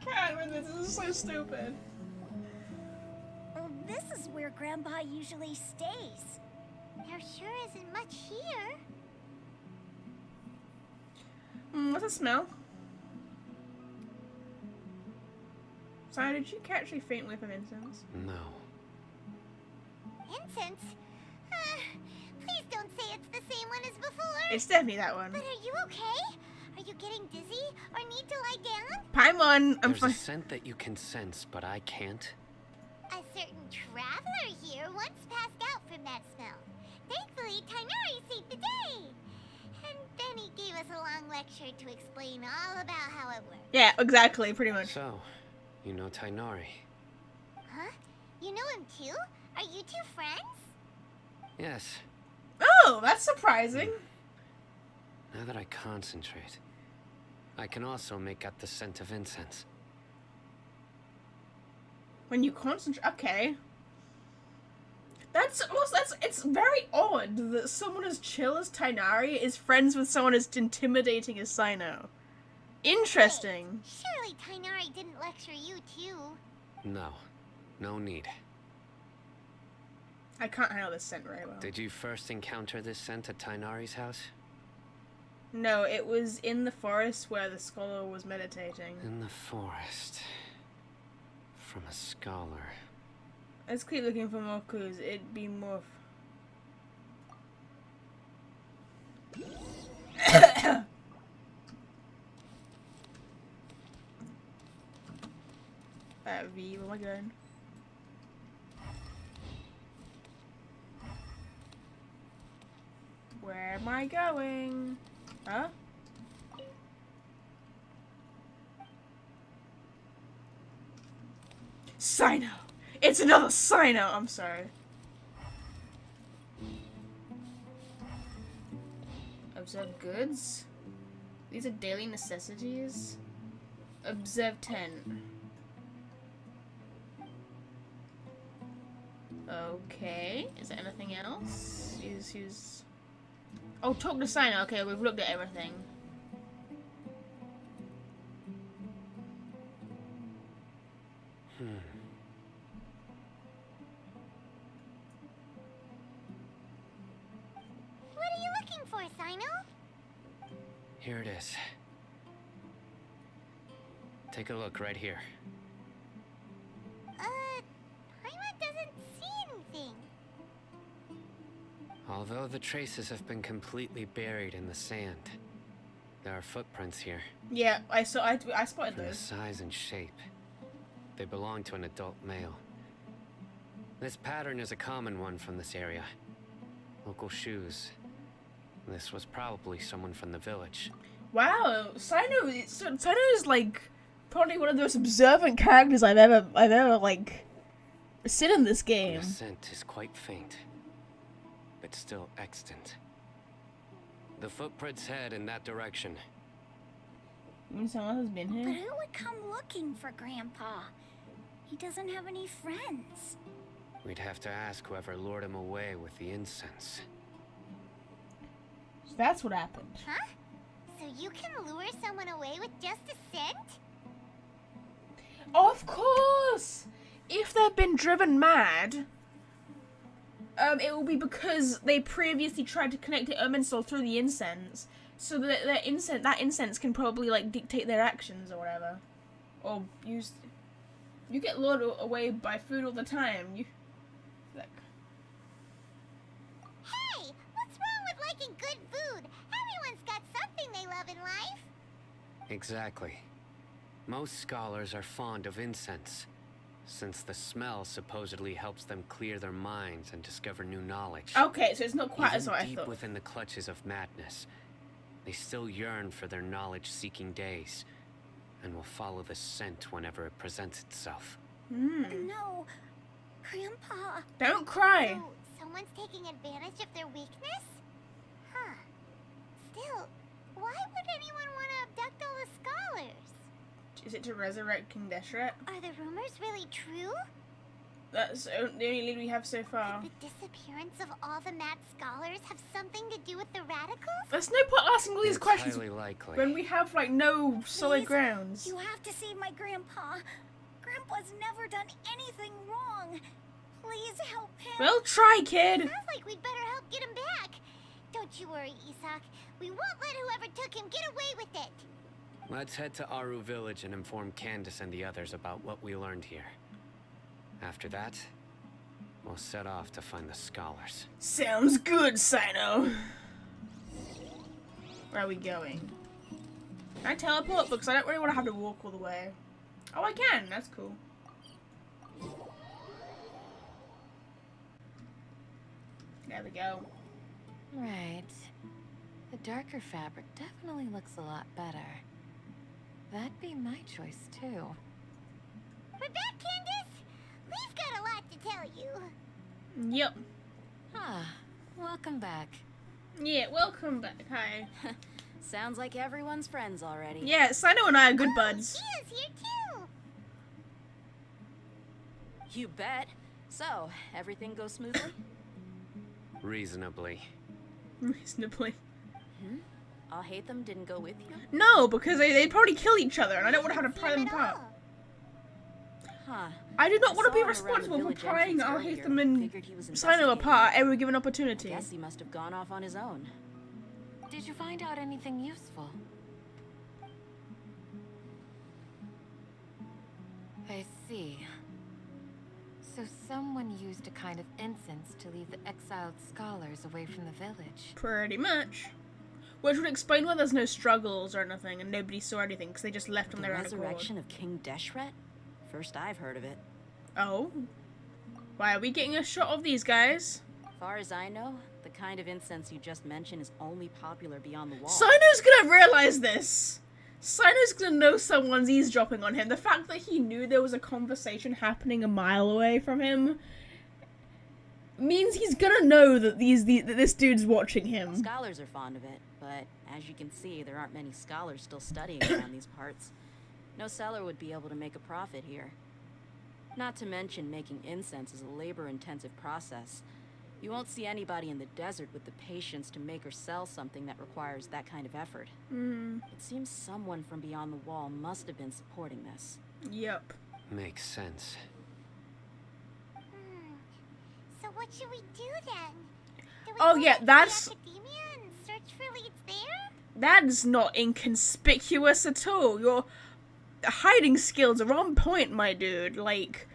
can't with this. This is so stupid. This is where Grandpa usually stays. There sure isn't much here. What's the smell? Sorry, did you catch a faint whiff of incense? No. Incense? Please don't say it's the same one as before. It's definitely that one. But are you okay? Are you getting dizzy or need to lie down? Paimon, I'm There's fine. a scent that you can sense, but I can't. A certain traveler here once passed out from that smell. Thankfully, Tainari saved the day. And then he gave us a long lecture to explain all about how it works. Yeah, exactly, pretty much. So, you know Tainari? Huh? You know him too? Are you two friends? Yes. Oh, that's surprising. Now that I concentrate, I can also make out the scent of incense. When you concentrate, okay. It's very odd that someone as chill as Tainari is friends with someone as intimidating as Sino. Interesting. Surely Tainari didn't lecture you too. No. No need. I can't handle this scent very well. Did you first encounter this scent at Tainari's house? No, it was in the forest where the scholar was meditating. In the forest. From a scholar. Let's keep looking for more clues. It'd be more... V, where am I going? Where am I going? Huh? Sino! It's another Sino! I'm sorry. Observe goods? These are daily necessities? Observe tent. Okay. Is there anything else? Use... Oh, talk to Sino. Okay, we've looked at everything. What are you looking for, Sino? Here it is. Take a look right here. Paimon doesn't see anything. Although the traces have been completely buried in the sand, there are footprints here. Yeah, I spotted From the those. size and shape, they belong to an adult male. This pattern is a common one from this area. Local shoes. This was probably someone from the village. Wow, Sino is like probably one of the most observant characters I've ever like seen in this game. The scent is quite faint, but still extant. The footprints head in that direction. You mean someone has been But here? who would come looking for Grandpa? He doesn't have any friends. We'd have to ask whoever lured him away with the incense. So that's what happened. Huh? So you can lure someone away with just a scent? Of course! If they've been driven mad, it will be because they previously tried to connect the Erminstol through the incense, so that that incense can probably like dictate their actions or whatever, or use. You get lured away by food all the time. You, like, Hey, what's wrong with liking good food? Everyone's got something they love in life. Exactly. Most scholars are fond of incense, since the smell supposedly helps them clear their minds and discover new knowledge. okay, so it's not quite Even as what I deep thought. within the clutches of madness, they still yearn for their knowledge-seeking days, and will follow the scent whenever it presents itself. No, Grandpa. Don't cry. So, someone's taking advantage of their weakness? Huh. Still, why would anyone want to abduct all the scholars? Is it to resurrect King Deshret? Are the rumors really true? That's the only lead we have so far. Could the disappearance of all the mad scholars have something to do with the radicals? There's no point asking all these It's questions highly likely. when we have like no solid Please, grounds. You have to save my Grandpa. Grandpa's never done anything wrong. Please help him. Well, try, kid. Sounds like we'd better help get him back. Don't you worry, Isak. We won't let whoever took him get away with it. Let's head to Aru Village and inform Candace and the others about what we learned here. After that, we'll set off to find the scholars. Sounds good, Sino. Where are we going? Can I teleport? Because I don't really want to have to walk all the way. Oh, I can. That's cool. There we go. Right. The darker fabric definitely looks a lot better. That'd be my choice, too. We're back, Candace. We've got a lot to tell you. Yep. Ah, welcome back. Yeah, welcome back. Hi. Sounds like everyone's friends already. Yeah, Sino and I are good buds. He is here too. You bet. So, everything goes smoothly? Reasonably. Reasonably. I'll hate them didn't go with you? No, because they'd probably kill each other, and I don't want to have to pry them apart. Huh. I do not want to be saw him around the responsible for village prying entrance Al earlier. Hatham and Figured he was Sino investigating. apart every given opportunity. Guess he must have gone off on his own. Did you find out anything useful? I see. So someone used a kind of incense to lead the exiled scholars away from the village. Pretty much. Which would explain why there's no struggles or anything, and nobody saw anything, because they just left on The their own accord. resurrection of King Deshret? First I've heard of it. Oh? Why are we getting a shot of these guys? Far as I know, the kind of incense you just mentioned is only popular beyond the wall. Sino's gonna realize this! Sino's gonna know someone's eavesdropping on him. The fact that he knew there was a conversation happening a mile away from him means he's gonna know that that this dude's watching him. Scholars are fond of it, but as you can see, there aren't many scholars still studying around these parts. No seller would be able to make a profit here. Not to mention, making incense is a labor-intensive process. You won't see anybody in the desert with the patience to make or sell something that requires that kind of effort. It seems someone from beyond the wall must have been supporting this. Yep. Makes sense. So what should we do then? Do we Oh, go yeah, back to that's- the academia and search for leads there? That's not inconspicuous at all. Your hiding skills are on point, my dude. Like,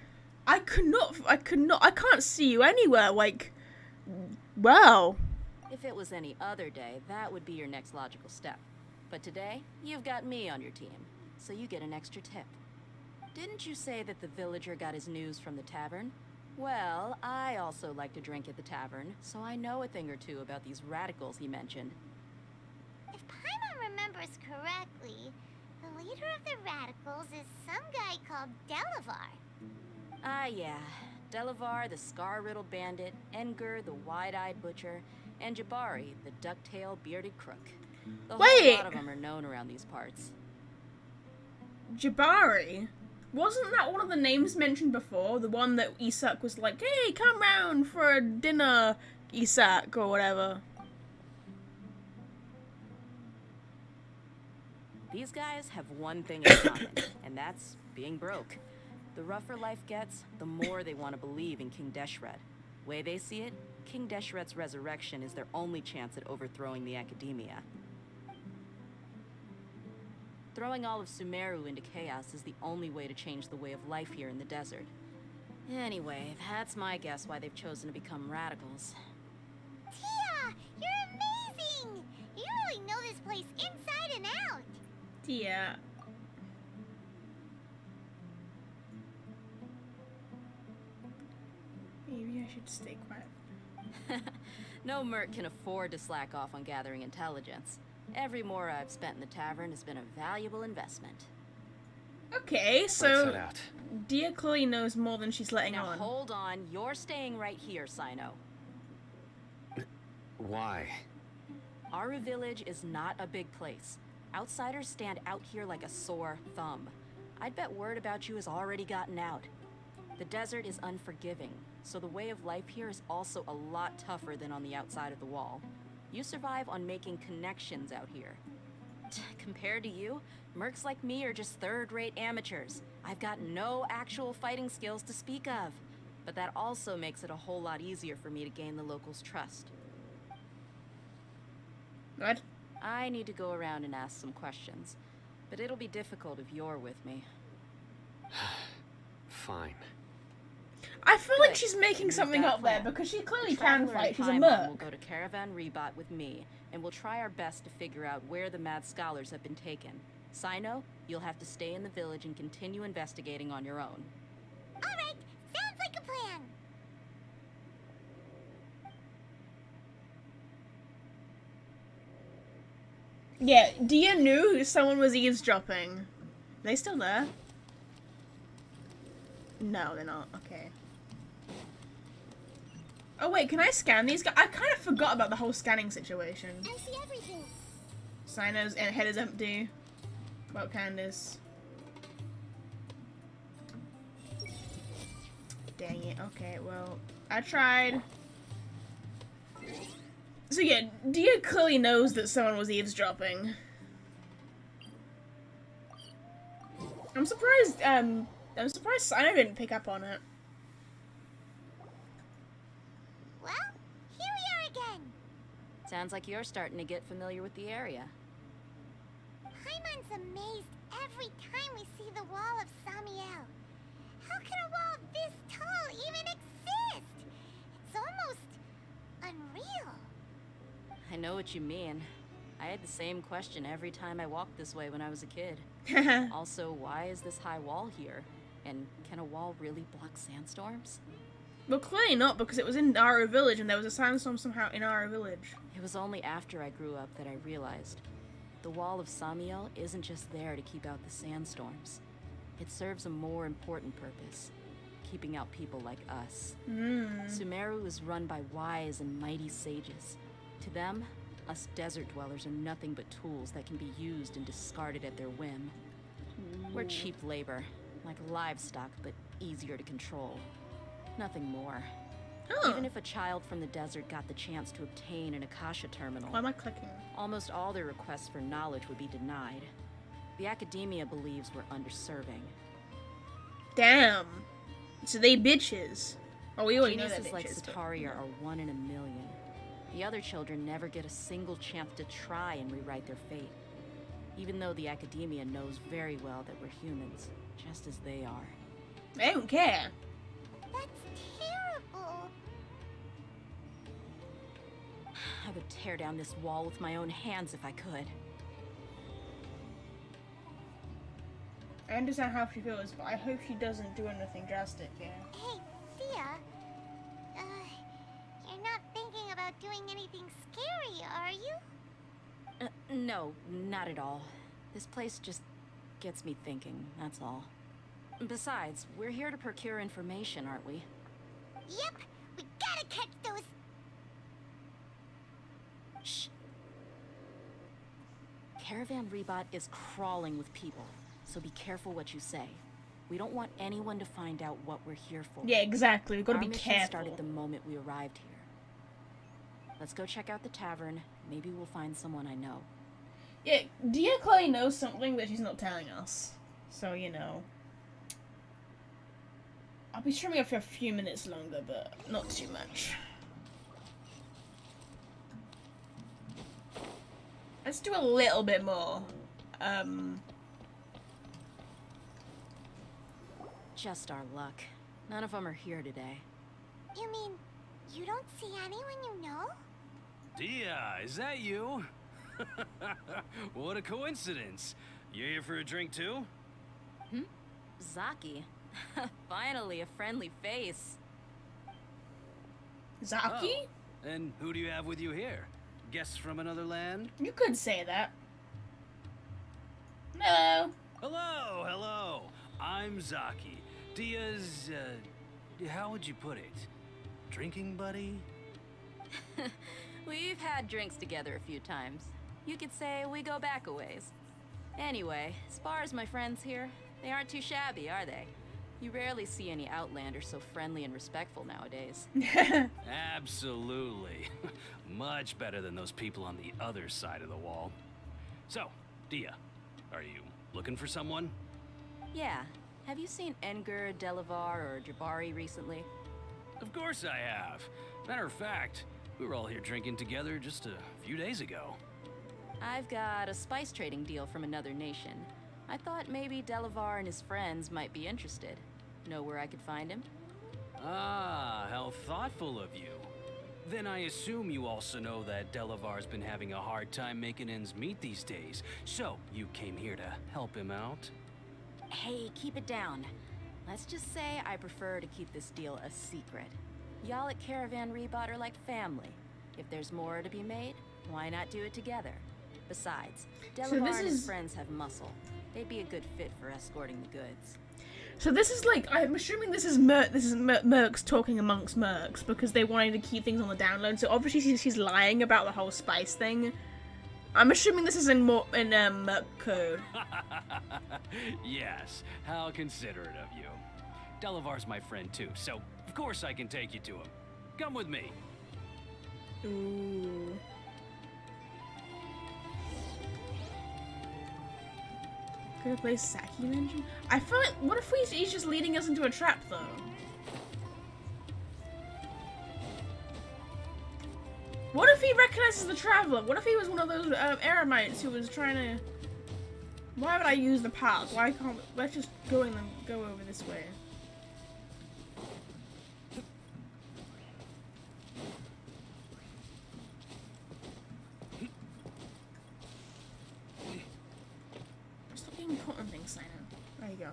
I can't see you anywhere. Like, wow. If it was any other day, that would be your next logical step. But today, you've got me on your team, so you get an extra tip. Didn't you say that the villager got his news from the tavern? Well, I also like to drink at the tavern, so I know a thing or two about these radicals he mentioned. If Paimon remembers correctly, the leader of the radicals is some guy called Delavar. Ah, yeah. Delavar, the scar-riddled bandit, Engur, the wide-eyed butcher, and Jabari, the duck-tailed bearded crook. The whole Wait! lot of them are known around these parts. Jabari? Wasn't that one of the names mentioned before? The one that Isak was like, hey, come round for a dinner, Isak, or whatever. These guys have one thing in common, and that's being broke. The rougher life gets, the more they want to believe in King Deshret. Way they see it, King Deshret's resurrection is their only chance at overthrowing the academia. Throwing all of Sumeru into chaos is the only way to change the way of life here in the desert. Anyway, that's my guess why they've chosen to become radicals. Tia, you're amazing! You really know this place inside and out. Yeah. Maybe I should stay quiet. No merc can afford to slack off on gathering intelligence. Every more I've spent in the tavern has been a valuable investment. Okay, Let's so head out. Dia clearly knows more than she's letting Now on. hold on, you're staying right here, Sino. Why? Aru Village is not a big place. Outsiders stand out here like a sore thumb. I'd bet word about you has already gotten out. The desert is unforgiving, so the way of life here is also a lot tougher than on the outside of the wall. You survive on making connections out here. Compared to you, mercs like me are just third-rate amateurs. I've got no actual fighting skills to speak of. But that also makes it a whole lot easier for me to gain the locals' trust. What? I need to go around and ask some questions, but it'll be difficult if you're with me. Fine. I feel like Good. she's making We've something got a up there plan. because she clearly The can Traveler fight. and She's a Paimon merc. will go to Caravan Rebot with me, and we'll try our best to figure out where the mad scholars have been taken. Sino, you'll have to stay in the village and continue investigating on your own. Alright, sounds like a plan. Yeah, Dia knew someone was eavesdropping. They still there? No, they're not. Okay. Oh wait, can I scan these guys? I kind of forgot about the whole scanning situation. I see everything. Sino's head is empty. About Candace. Dang it. Okay, well, I tried. So yeah, Dia clearly knows that someone was eavesdropping. I'm surprised Sino didn't pick up on it. Well, here we are again. Sounds like you're starting to get familiar with the area. Paimon's amazed every time we see the wall of Samiel. How can a wall this tall even exist? It's almost unreal. I know what you mean. I had the same question every time I walked this way when I was a kid. Also, why is this high wall here? And can a wall really block sandstorms? Well, clearly not, because it was in Aro Village, and there was a sandstorm somehow in Aro Village. It was only after I grew up that I realized the wall of Samiel isn't just there to keep out the sandstorms. It serves a more important purpose, keeping out people like us. Sumeru is run by wise and mighty sages. To them, us desert dwellers are nothing but tools that can be used and discarded at their whim. We're cheap labor, like livestock, but easier to control. Nothing more. Oh. Even if a child from the desert got the chance to obtain an Akasha terminal, Why am I clicking? almost all their requests for knowledge would be denied. The academia believes we're underserving. Damn. So they bitches. Oh, we already know that Geniuses like bitches. but- Sataria are 1 in a million. The other children never get a single chance to try and rewrite their fate. Even though the academia knows very well that we're humans, just as they are. They don't care. That's terrible. I would tear down this wall with my own hands if I could. I understand how she feels, but I hope she doesn't do anything drastic here. Hey, Thea. You're not thinking about doing anything scary, are you? No, not at all. This place just gets me thinking, that's all. Besides, we're here to procure information, aren't we? Yep, we gotta catch those. Shh. Caravan Rebot is crawling with people, so be careful what you say. We don't want anyone to find out what we're here for. Yeah, exactly. We've got to Our be mission careful. started the moment we arrived here. Let's go check out the tavern. Maybe we'll find someone I know. Yeah, Dia clearly knows something that she's not telling us. So, you know. I'll be streaming it for a few minutes longer, but not too much. Let's do a little bit more. Just our luck. None of them are here today. You mean, you don't see anyone you know? Dia, is that you? What a coincidence. You here for a drink too? Zaki. Finally, a friendly face. Zaki? Oh, and who do you have with you here? Guests from another land? You could say that. Hello. Hello, hello. I'm Zaki. Dia's, how would you put it? Drinking buddy? We've had drinks together a few times. You could say we go back a ways. Anyway, as far as my friends here, they aren't too shabby, are they? You rarely see any Outlanders so friendly and respectful nowadays. Absolutely. Much better than those people on the other side of the wall. So, Dia, are you looking for someone? Yeah. Have you seen Engur, Delavar, or Jabari recently? Of course I have. Matter of fact, we were all here drinking together just a few days ago. I've got a spice trading deal from another nation. I thought maybe Delavar and his friends might be interested. Know where I could find him? Ah, how thoughtful of you. Then I assume you also know that Delavar's been having a hard time making ends meet these days. So, you came here to help him out? Hey, keep it down. Let's just say I prefer to keep this deal a secret. Y'all at Caravan Rebot are like family. If there's more to be made, why not do it together? Besides, Delavar and his friends have muscle. They'd be a good fit for escorting the goods. So this is like, I'm assuming this is Mercs talking amongst Mercs because they wanted to keep things on the download. So obviously she's lying about the whole spice thing. I'm assuming this is in Merc code. Yes, how considerate of you. Delavar's my friend too, so of course I can take you to him. Come with me. Ooh. Could have played Saki mention? I feel like, what if he's just leading us into a trap though? What if he recognizes the traveler? What if he was one of those Eremites who was trying to... Why would I use the path? Why can't... Let's just go over this way. Stop being important things, Sino. There you go.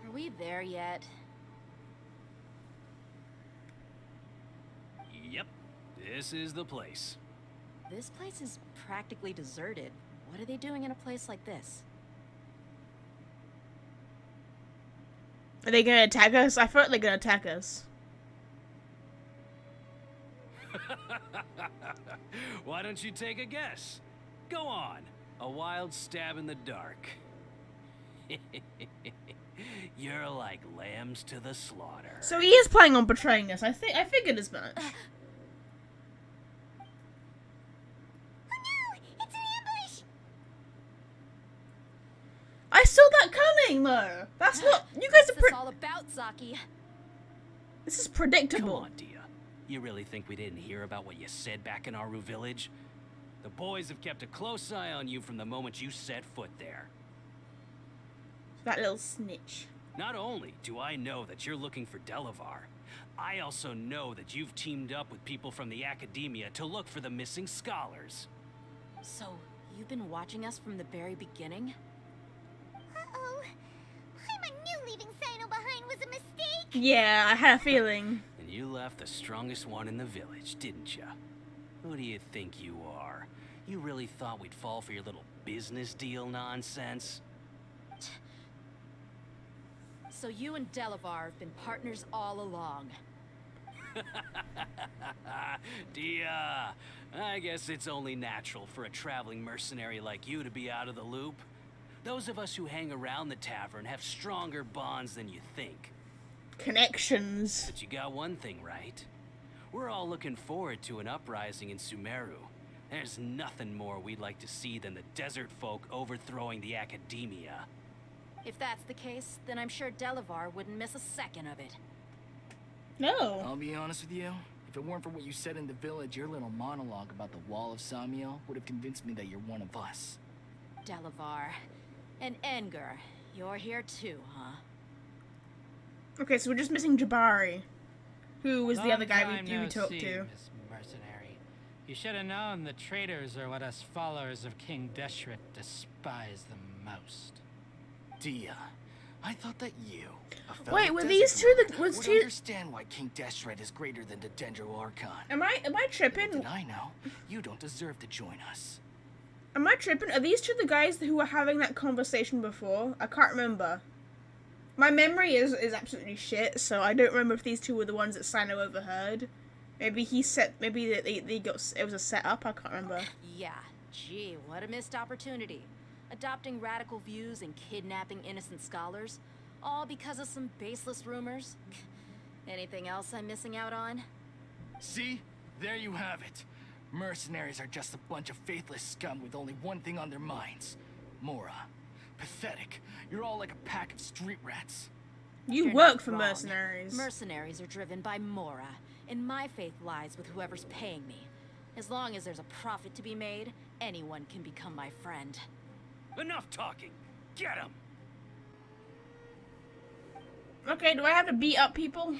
Are we there yet? Yep, this is the place. This place is practically deserted. What are they doing in a place like this? Are they gonna attack us? I feel like they're gonna attack us. Why don't you take a guess? Go on. A wild stab in the dark. You're like lambs to the slaughter. So he is planning on betraying us. I figured as much. I saw that coming, though. That's what you guys are. What's this all about, Zaki? This is predictable. Come on, Dia. You really think we didn't hear about what you said back in Aru village? The boys have kept a close eye on you from the moment you set foot there. That little snitch. Not only do I know that you're looking for Delavar, I also know that you've teamed up with people from the Academia to look for the missing scholars. So, you've been watching us from the very beginning? Uh-oh. I knew leaving Sino behind was a mistake. Yeah, I had a feeling. And you left the strongest one in the village, didn't ya? Who do you think you are? You really thought we'd fall for your little business deal nonsense? So you and Delavar have been partners all along. Dia, I guess it's only natural for a traveling mercenary like you to be out of the loop. Those of us who hang around the tavern have stronger bonds than you think. Connections. But you got one thing right. We're all looking forward to an uprising in Sumeru. There's nothing more we'd like to see than the desert folk overthrowing the Academia. If that's the case, then I'm sure Delavar wouldn't miss a second of it. No. I'll be honest with you. If it weren't for what you said in the village, your little monologue about the Wall of Samiel would have convinced me that you're one of us. Delavar. And Enger. You're here too, huh? Okay, so we're just missing Jabari, who was the other guy we talked see, to. Miss Mercenary. You should have known the traitors are what us followers of King Deshret despise the most. Dia, I thought that you, a Wait, fellow were these two desert the was would two? understand why King Deshret is greater than the Dendro Archon. Am I tripping? Did I know? You don't deserve to join us. Am I tripping? Are these two the guys who were having that conversation before? I can't remember. My memory is absolutely shit, so I don't remember if these two were the ones that Sino overheard. Maybe they got, it was a setup, I can't remember. Yeah, gee, what a missed opportunity. Adopting radical views and kidnapping innocent scholars, all because of some baseless rumors. Anything else I'm missing out on? See? There you have it. Mercenaries are just a bunch of faithless scum with only one thing on their minds. Mora. Pathetic. You're all like a pack of street rats. You You're work not for wrong. mercenaries. Mercenaries are driven by Mora, and my faith lies with whoever's paying me. As long as there's a profit to be made, anyone can become my friend. Enough talking. Get him. Okay, do I have to beat up people?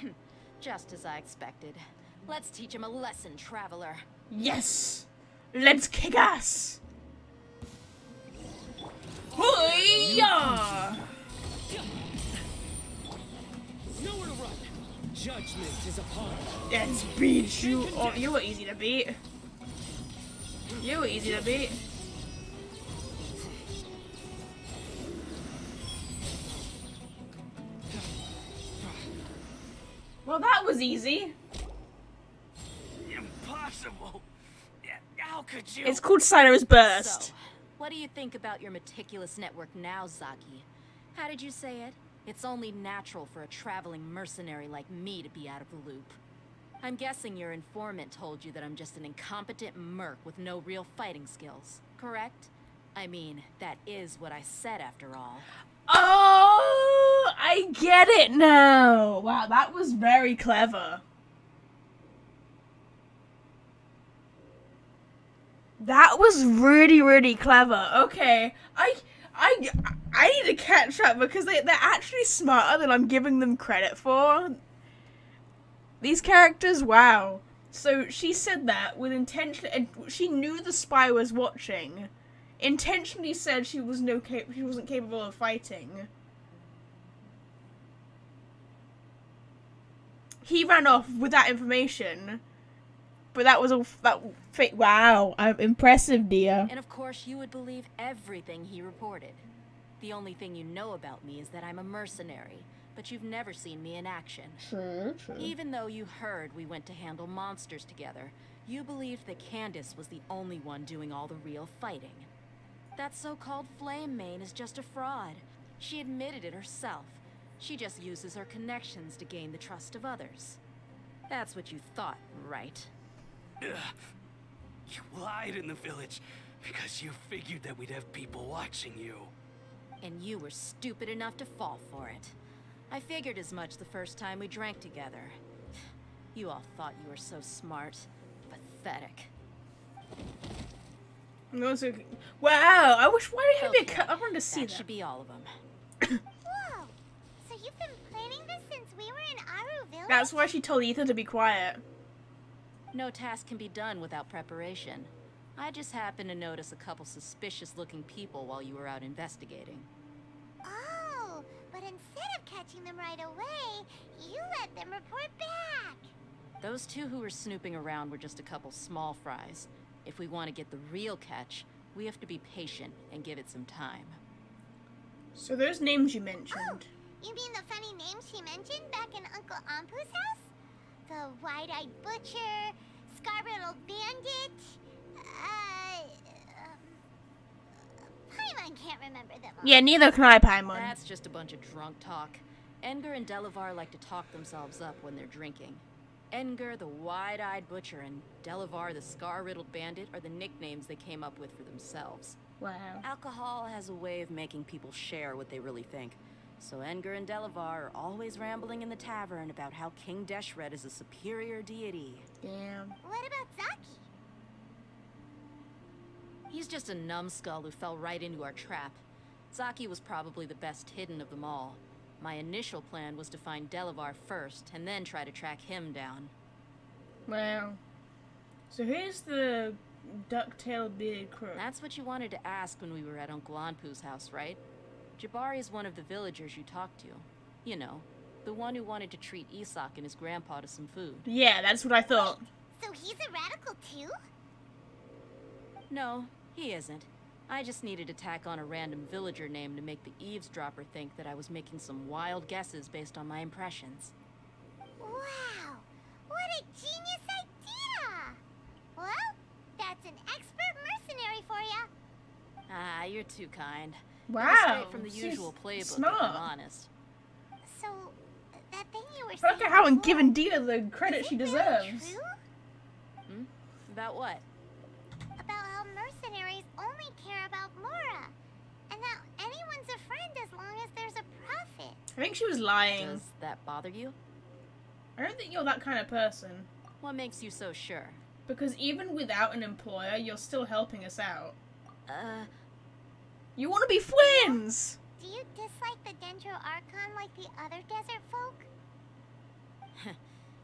Just as I expected. Let's teach him a lesson, traveler. Yes! Let's kick ass! Hoo-yah! Nowhere to run. Judgment is upon us. Let's beat you. Oh, you were easy to beat. You were easy to beat. Well, that was easy. Impossible. How could you? It's called Cyno's Burst. So, what do you think about your meticulous network now, Zaki? How did you say it? It's only natural for a traveling mercenary like me to be out of the loop. I'm guessing your informant told you that I'm just an incompetent merc with no real fighting skills, correct? I mean, that is what I said after all. Oh, I get it now. Wow, that was very clever. That was really, really clever. Okay, I need to catch up because they're actually smarter than I'm giving them credit for. These characters, wow. So she said that with intention, and she knew the spy was watching. Intentionally said she wasn't capable of fighting. He ran off with that information, but that was all fake. Wow, I'm impressive, dear. And of course, you would believe everything he reported. The only thing you know about me is that I'm a mercenary, but you've never seen me in action. True. Even though you heard we went to handle monsters together, you believed that Candace was the only one doing all the real fighting. That so-called Flame Mane is just a fraud. She admitted it herself. She just uses her connections to gain the trust of others. That's what you thought, right? Ugh. You lied in the village because you figured that we'd have people watching you. And you were stupid enough to fall for it. I figured as much the first time we drank together. You all thought you were so smart. Pathetic. Wow, I wish, why do you have me I wanted to see that. That should be all of them. Whoa! So you've been planning this since we were in Aru Village? That's why she told Ethan to be quiet. No task can be done without preparation. I just happened to notice a couple suspicious-looking people while you were out investigating. Oh, but instead of catching them right away, you let them report back. Those two who were snooping around were just a couple small fries. If we want to get the real catch, we have to be patient and give it some time. So those names you mentioned. Oh, you mean the funny names she mentioned back in Uncle Ampu's house? The wide-eyed butcher, scar-riddled bandit, Paimon can't remember them all. Yeah, neither can I, Paimon. That's just a bunch of drunk talk. Edgar and Delavar like to talk themselves up when they're drinking. Edgar, the wide-eyed butcher, and Delavar, the scar-riddled bandit, are the nicknames they came up with for themselves. Wow. Alcohol has a way of making people share what they really think. So Edgar and Delavar are always rambling in the tavern about how King Deshret is a superior deity. Damn. What about Zaki? He's just a numbskull who fell right into our trap. Zaki was probably the best hidden of them all. My initial plan was to find Delavar first, and then try to track him down. Wow. So here's the duck-tailed bearded crow. That's what you wanted to ask when we were at Uncle Anpu's house, right? Jabari is one of the villagers you talked to. You know, the one who wanted to treat Isak and his grandpa to some food. Yeah, that's what I thought. So he's a radical too? No, he isn't. I just needed to tack on a random villager name to make the eavesdropper think that I was making some wild guesses based on my impressions. Wow! What a genius idea! Well, that's an expert mercenary for ya. Ah, you're too kind. Wow. Straight from the usual playbook, if I'm honest. So, that thing you were Look saying at how I'm before, giving Dia the credit she really deserves. true? Hmm? About what? About how mercenaries only care about Mora, and that anyone's I think she was lying. Does that bother you? I don't think you're that kind of person. What makes you so sure? Because even without an employer, you're still helping us out. You want to be friends! Do you dislike the Dendro Archon like the other desert folk?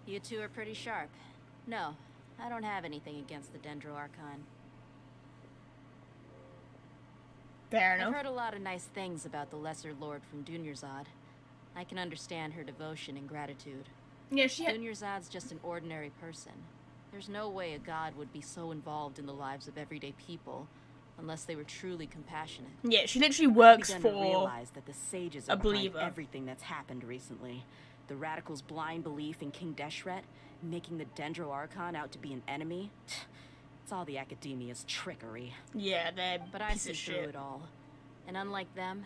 You two are pretty sharp. No, I don't have anything against the Dendro Archon. Fair enough. I've heard a lot of nice things about the Lesser Lord from Dunyarzad. I can understand her devotion and gratitude. Yeah, Dunyarzad's just an ordinary person. There's no way a god would be so involved in the lives of everyday people unless they were truly compassionate. Yeah, she literally works I've for begun to realize that the sages are a believer. behind everything that's happened recently. The radicals' blind belief in King Deshret, making the Dendro Archon out to be an enemy. It's all the academia's trickery. Yeah, they're But I piece see of through shit. it all. And unlike them,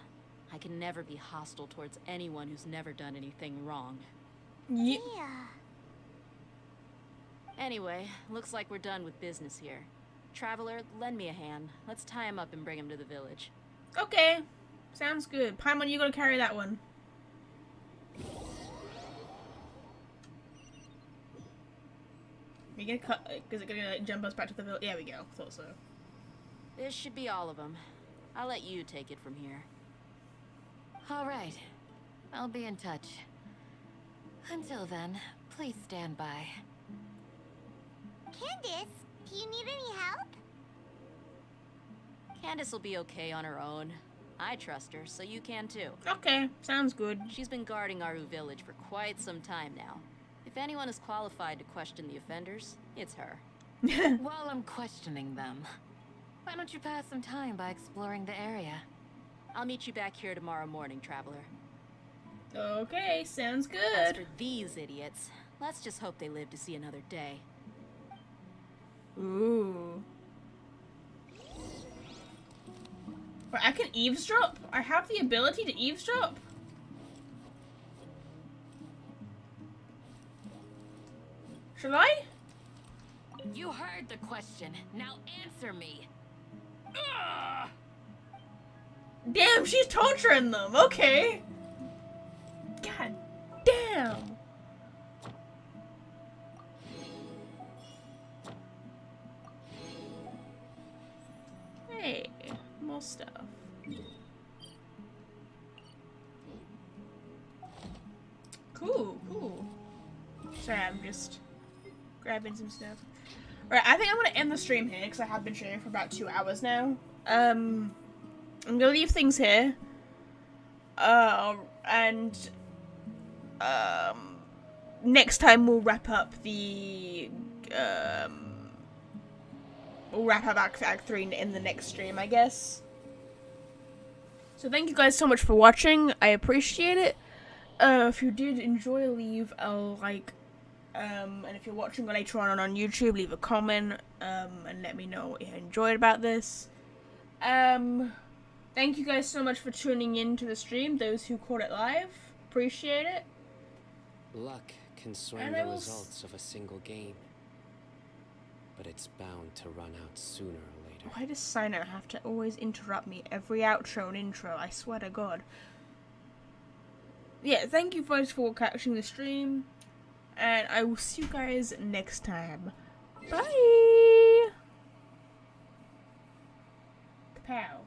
I can never be hostile towards anyone who's never done anything wrong. Yeah. Anyway, looks like we're done with business here. Traveler, lend me a hand. Let's tie him up and bring him to the village. Okay, sounds good. Paimon, you gotta carry that one. We gonna cut? Is it gonna like, jump us back to the village? Yeah, we go. Thought so. This should be all of them. I'll let you take it from here. All right. I'll be in touch. Until then, please stand by. Candace, do you need any help? Candace will be okay on her own. I trust her, so you can too. Okay, sounds good. She's been guarding Aru village for quite some time now. If anyone is qualified to question the offenders, it's her. While I'm questioning them, why don't you pass some time by exploring the area? I'll meet you back here tomorrow morning, Traveler. Okay, sounds good. As for these idiots, let's just hope they live to see another day. Ooh. But I can eavesdrop? I have the ability to eavesdrop? Should I? You heard the question. Now answer me. Damn, she's torturing them. Okay. God damn. Hey, more stuff. Cool, cool. Sorry, I'm just grabbing some stuff. Right, I think I'm gonna end the stream here because I have been streaming for about 2 hours now. I'm gonna leave things here. Next time we'll wrap up the we'll wrap up Act 3 in the next stream, I guess. So thank you guys so much for watching. I appreciate it. If you did enjoy, leave a like. And if you're watching later on YouTube, leave a comment and let me know what you enjoyed about this. Thank you guys so much for tuning in to the stream, those who caught it live. Appreciate it. Luck can swing And the I will results of a single game, but it's bound to run out sooner or later. Why does Sino have to always interrupt me every outro and intro? I swear to God. Yeah, thank you guys for catching the stream. And I will see you guys next time. Bye! Kapow.